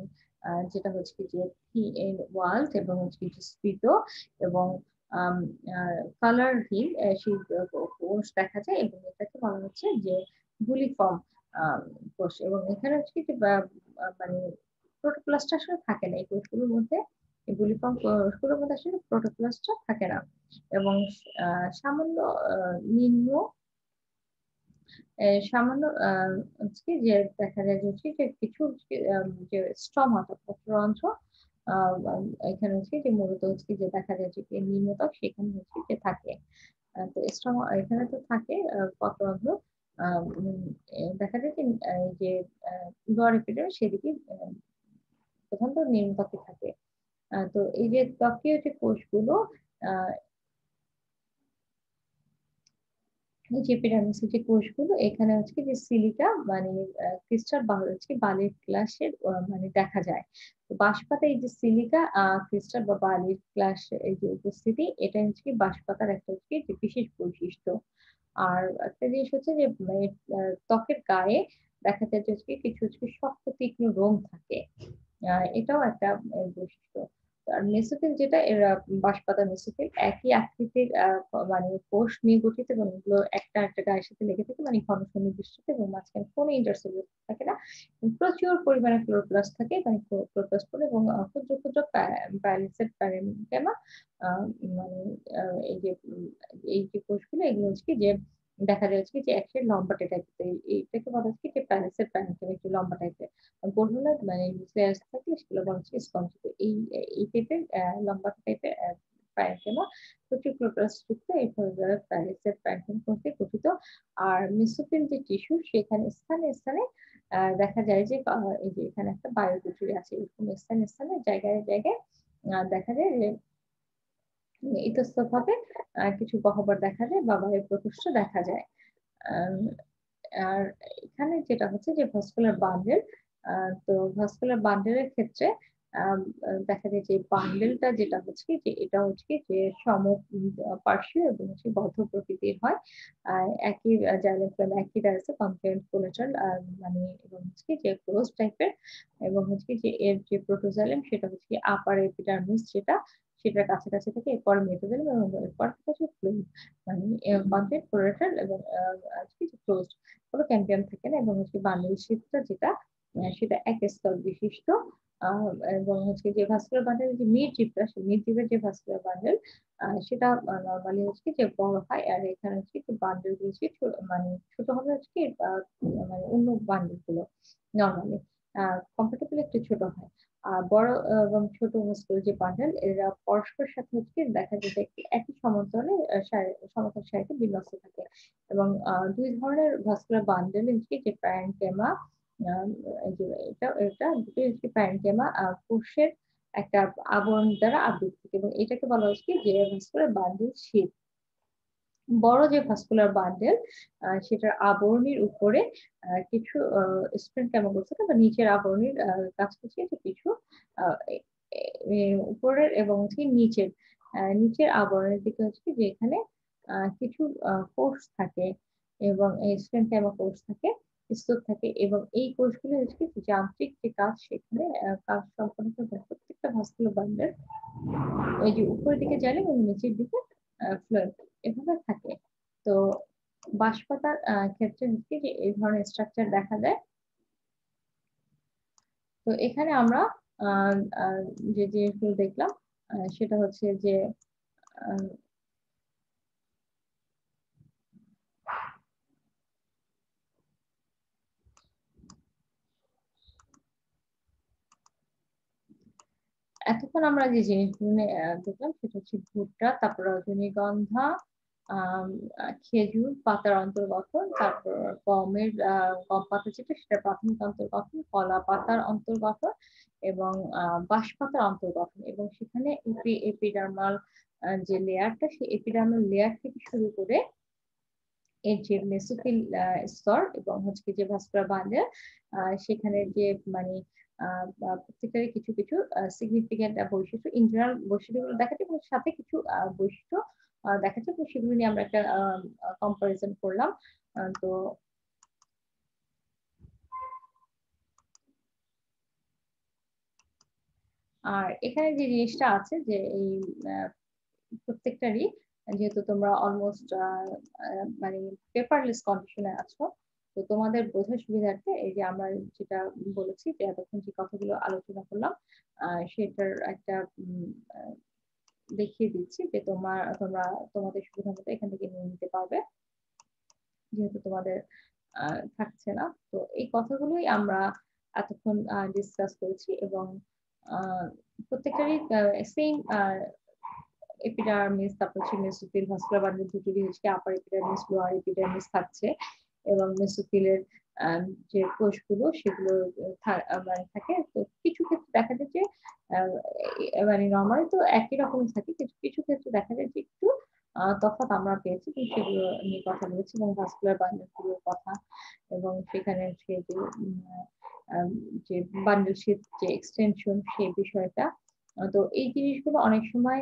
যেটা হচ্ছে কি যে ওয়াল্ড এবং হচ্ছে কিছু স্ফীত এবং কালারহীন সেই কোষ দেখা যায় এবং এটাকে বলা হচ্ছে যে গুলিফর্ম কোষ এবং এখানে হচ্ছে কি যে মানে প্রোটোপ্লাস্ট আসলে থাকে না এই কোষগুলোর মধ্যে। এই গুলিফর্ম কোষগুলোর মধ্যে আসলে প্রোটোপ্লাস্টটা থাকে না এবং সামান্য নিম্ন সামান্য হচ্ছে যে দেখা যায় যে হচ্ছে যে কিছু যে স্ট্রমা পত্ররন্ধ্র আহ, এখানে হচ্ছে যে মূলত হচ্ছে যে দেখা যায় যে নিম্নতক সেখানে হচ্ছে যে থাকে। তো স্ট্রমা এখানে তো থাকে পত্ররন্ধ্র। দেখা যায় যে এই যে লোয়ার এপিডার্মিস সেদিকে প্রধানত নিম্নতকে থাকে। তো এই যে ত্বকীয় যে কোষগুলো আহ এই যে এপিডার্মিসের যে কোষগুলো এখানে হচ্ছে কি যে সিলিকা মানে ক্রিস্টাল বা হচ্ছে বালির ক্লাসের মানে দেখা যায়। তো বাঁশপাতা এই যে সিলিকা ক্রিস্টাল বা বালির ক্লাস এই যে উপস্থিতি এটা হচ্ছে কি বাঁশপাতার একটা হচ্ছে কি যে বিশেষ বৈশিষ্ট্য। আর একটা জিনিস হচ্ছে যে মানে, ত্বকের গায়ে দেখা যায় যে হচ্ছে কিছু হচ্ছে শক্ত তীক্ষ্ণ রোম থাকে। এটাও একটা বৈশিষ্ট্য। আর মেসোফিল যেটা এরা বাঁশপাতা মেসোফিল একই আকৃতির মানে কোষ নিয়ে গঠিত এবং এগুলো একটা একটা গায়ের সাথে লেগে থাকে মানে ঘন সন্নিবিষ্ট এবং মাঝখানে কোনো ইন্টারসেলুলার থাকে না। প্রচুর পরিমাণে ক্লোরোপ্লাস্ট থাকে মানে ক্লোরোপ্লাস্ট পরে এবং ক্ষুদ্র ক্ষুদ্র প্যালিসেড প্যারেনকেমা মানে এই যে এই যে কোষগুলো এগুলো হচ্ছে কি যে দেখা যাচ্ছে যে একটা লম্বা টাইপের এইটাকে বলা হচ্ছে যে প্যালিসেড প্যারেনকেমা একটু লম্বা টাইপের গোলগুলো মানে লেয়ার্স থাকলে সেগুলো বলা হচ্ছে স্পঞ্জ। এই এই টাইপের লম্বা টাইপের প্যারেনকেমা প্রচুর ক্লোরোপ্লাস্ট যুক্ত এই প্যালিসেড প্যারেনকেমা কোষে গঠিত। আর মেসোফিল যে টিস্যু সেখানে স্থানে স্থানে দেখা যায় যে এই যে এখানে একটা বায়োকুটুরি আছে এরকম স্থানে স্থানে জায়গায় জায়গায় দেখা যায় যে ইতস্তভাবে কিছু গহ্বর দেখা যায় বা বায়ু প্রকোষ্ঠ দেখা যায়। আম, আর এখানে যেটা হচ্ছে যে ভাস্কুলার বান্ডেল। তো ভাস্কুলার বান্ডেলের ক্ষেত্রে আম, দেখা যায় যে বান্ডেলটা যেটা হচ্ছে কি যে এটা হচ্ছে কি যে পার্শ্বীয় এবং হচ্ছে বদ্ধ প্রকৃতির হয়। একই জাইলোফ্লোম একই রয়েছে কনকারেন্ট কোলেটারাল মানে এবং হচ্ছে কি যে ক্লোজ টাইপের এবং হচ্ছে কি যে এর যে প্রোটোজাইলেম সেটা হচ্ছে কি আপার এপিডার্মিস যেটা সেটার কাছাকাছি থেকে এরপর মেটাজাইলেম এবং এরপর হচ্ছে ফ্লুইড মানে কনকারেন্ট কোলেটারাল এবং ক্লোজড কোনো ক্যাম্পিয়াম থাকে না এবং হচ্ছে বান্ডেল শীটটা যেটা সেটা এক স্তর বিশিষ্ট। এবং হচ্ছে যে ভাস্কুলার বান্ডেল যে মিড জিপটা সেই মিড জিপের যে ভাস্কুলার বান্ডেল সেটা নর্মালি হচ্ছে যে বড় হয় আর এখানে হচ্ছে যে বান্ডেল গুলো মানে ছোট হবে হচ্ছে কি মানে অন্য বান্ডেল গুলো নর্মালি কম্পারেটিভলি একটু ছোট হয়। আর বড় এবং ছোট ভাস্কুলার যে বান্ডেল এরা পরস্পরের সাথে হচ্ছে দেখা যায় যে একই সমান্তরালে সমান্তরাল সারিতে বিন্যস্ত থাকে এবং দুই ধরনের ভাস্কুলার বান্ডেল হচ্ছে যে প্যারেনকেমা এই যে এটা এটা দুটোই হচ্ছে প্যারেনকেমা কোষের একটা আবরণ দ্বারা আবৃত থাকে এবং এটাকে বলা হচ্ছে কি যে ভাস্কুলার বান্ডেল শীট। বড় যে ভাস্কুলার বান্ডেল সেটার আবরণীর উপরে কিছু স্প্রিং কেমোগোস থাকে বা নিচের আবরণীর কাছাকাছি কিছু আহ, এ- উপরের এবং হচ্ছে নিচের নিচের আবরণের দিকে হচ্ছে যে এখানে কিছু কোষ থাকে এবং স্প্রিং কেমোগোস থাকে স্তূপ থাকে এবং এই কোষগুলো হচ্ছে কি যান্ত্রিক যে কাজ সেখানে কাজ সম্পন্ন করে প্রত্যেকটা ভাস্কুলার বান্ডেল ওই যে উপরের দিকে গেলে এবং নিচের দিকে ফ্লোয়েম এভাবে থাকে। তো বাঁশপাতার ক্ষেত্রে হচ্ছে যে এই ধরনের স্ট্রাকচার দেখা যায়। তো এখানে আমরা আহ, আহ, যে জিনিসগুলো দেখলাম সেটা হচ্ছে যে আহ, এতক্ষণ আমরা যে জিনিসগুলো নিয়ে, দেখলাম সেটা হচ্ছে ভুট্টা তারপর রজনীগন্ধা আম, খেজুর পাতার অন্তর্গঠন তারপর গম পাতা যেটা সেটা প্রাথমিক অন্তর্গঠন কলা পাতার অন্তর্গঠন এবং বাঁশ পাতার অন্তর্গঠন এবং সেখানে এপিডার্মাল যে লেয়ারটা সেই এপিডার্মাল লেয়ার থেকে শুরু করে এর যে মেসোফিল স্তর এবং হচ্ছে যে ভাস্কুলার বান্ডেল সেখানে যে মানে প্রত্যেকটারই কিছু কিছু সিগনিফিকেন্ট বৈশিষ্ট্য ইন্টারনাল বৈশিষ্ট্যগুলো দেখা যায় এবং সাথে কিছু বৈশিষ্ট্য দেখা যায়, তো সেগুলো নিয়ে আমরা একটা কম্পারিজন করলাম। তো আর এখানে যে জিনিসটা আছে যে এই প্রত্যেকটারই, যেহেতু তোমরা অলমোস্ট মানে পেপারলেস কন্ডিশনে আছো, তো তোমাদের বোঝার সুবিধার্থে এই যে আমরা যেটা বলেছি, যে এতক্ষণ যে কথাগুলো আলোচনা করলাম সেটার একটা দেখিয়ে দিচ্ছি, যে তোমরা তোমাদের সুবিধা মতো এখান থেকে নিয়ে নিতে পারবে, যেহেতু তোমাদের থাকছে না। তো এই কথাগুলোই আমরা এতক্ষণ ডিসকাস করেছি, এবং প্রত্যেকটারই সেম এপিডার্মিস, তারপর হচ্ছে মেসোফিল, ভাস্কুলার বান্ডল দুটোরই হচ্ছে আপার এপিডার্মিস, লোয়ার এপিডার্মিস থাকছে, এবং মেসোফিলের যে কোষগুলো সেগুলো মানে থাকে। তো কিছু ক্ষেত্রে দেখা যায় যে মানে নর্মালি তো একই রকম থাকে, কিছু কিছু ক্ষেত্রে দেখা যায় যে একটু তফাৎ আমরা পেয়েছি, কিন্তু সেগুলো নিয়ে কথা বলেছি, এবং ভাস্কুলার বান্ডলগুলোর কথা, এবং সেখানে সে যে যে বান্ডেল শিট যে এক্সটেনশন সেই বিষয়টা। তো এই জিনিসগুলো অনেক সময়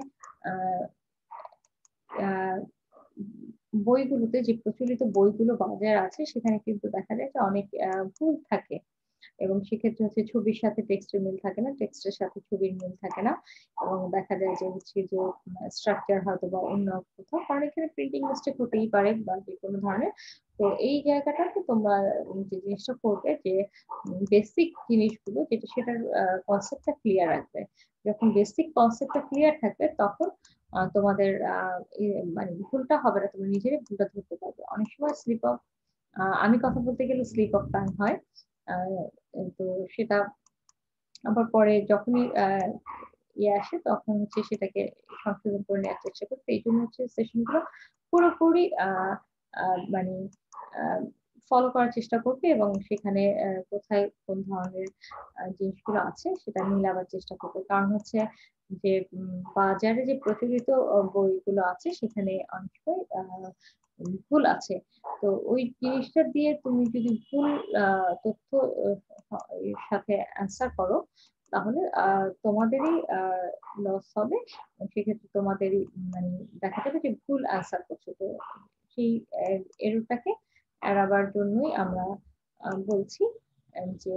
আহ আহ বইগুলোতে, যে প্রচলিত বইগুলো বাজারে আছে, সেখানে কিন্তু দেখা যায় যে অনেক ভুল থাকে, এবং সেক্ষেত্রে হচ্ছে ছবির সাথে টেক্সটের মিল থাকে না, টেক্সটের সাথে ছবির মিল থাকে না, এবং দেখা যায় যে হচ্ছে যে স্ট্রাকচার হয়তো বা অন্য কোথাও, কারণ এখানে প্রিন্টিং মিস্টেক হতেই পারে বা যে কোনো ধরনের। তো এই জায়গাটাতে তোমরা যে জিনিসটা করবে, যে বেসিক জিনিসগুলো যেটা, সেটার কনসেপ্টটা ক্লিয়ার রাখবে। যখন বেসিক কনসেপ্টটা ক্লিয়ার থাকবে, তখন তোমাদের মানে ভুলটা হবে না, তুমি নিজেরই ভুলটা ধরতে পারবে। অনেক সময় স্লিপ অফ, আমি কথা বলতে গেলে স্লিপ অফ টাং হয়। আহ, তো সেটা আবার পরে যখনই ইয়ে আসে, তখন হচ্ছে সেটাকে সংশোধন করে নেওয়ার চেষ্টা করতে, এই জন্য হচ্ছে সেশনগুলো পুরোপুরি মানে ফলো করার চেষ্টা করবে, এবং সেখানে কোথায় কোন ধরনের জিনিসগুলো আছে সেটা মিলাবার চেষ্টা করবে। কারণ হচ্ছে যে বাজারে যে প্রচলিত বইগুলো আছে, সেখানে অনেক সময় ভুল আছে। তো ওই জিনিসটা দিয়ে তুমি যদি ভুল তথ্য এর সাথে অ্যান্সার করো, তাহলে তোমাদেরই লস হবে। সেক্ষেত্রে তোমাদেরই মানে দেখা যাবে যে ভুল অ্যান্সার করছো। তো সেই এররটাকে এড়াবার জন্যই আমরা বলছি যে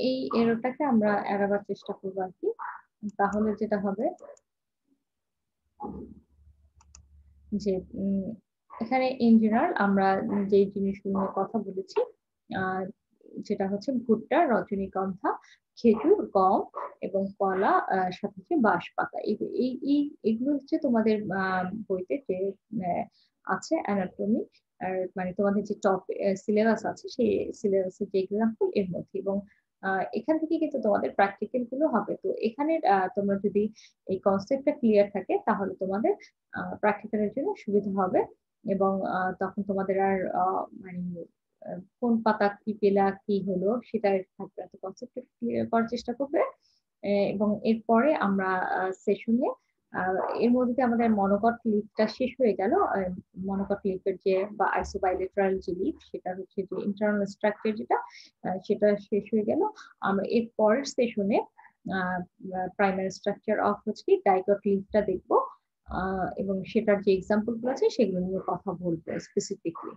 এই এররটাকে আমরা এড়াবার চেষ্টা করবো আর কি। তাহলে যেটা হবে যে এখানে ইন জেনারেল আমরা যে জিনিসগুলো নিয়ে কথা বলেছি, আহ, যেটা হচ্ছে ভুট্টা, রজনীগন্ধা, খেজুর, গম এবং কলা, সাথে হচ্ছে বাঁশপাতা, এই এই এই- এগুলো হচ্ছে তোমাদের বইতে যে আহ, আছে অ্যানাটমি, মানে তোমাদের যে টপ সিলেবাস আছে, সেই সিলেবাসের যে এক্সাম্পল এর মধ্যে, এবং এখান থেকে কিন্তু তোমাদের প্র্যাকটিক্যাল গুলো হবে। তো এখানে তোমরা যদি এই কনসেপ্টটা ক্লিয়ার থাকে, তাহলে তোমাদের প্র্যাকটিক্যালের জন্য সুবিধা হবে, এবং তখন তোমাদের আর মানে কোন পাতা কি পেলা কি হলো সেটা থাকবে না। তো কনসেপ্ট ক্লিয়ার করার চেষ্টা করবে। এবং এরপরে আমরা সেশনে এর মধ্যে আমাদের মনোকট লিফটা শেষ হয়ে গেল। মনোকট লিফের যে বা আইসোবাইলেটারাল যে লিফ, সেটা হচ্ছে যে ইন্টারনাল স্ট্রাকচার যেটা, সেটা শেষ হয়ে গেল। আমরা এর পরের সেশনে প্রাইমারি স্ট্রাকচার অফ হচ্ছে কি ডাইকট লিফটা দেখবো, এবং সেটার যে এক্সাম্পল গুলো আছে সেগুলো নিয়ে কথা বলবো স্পেসিফিকলি।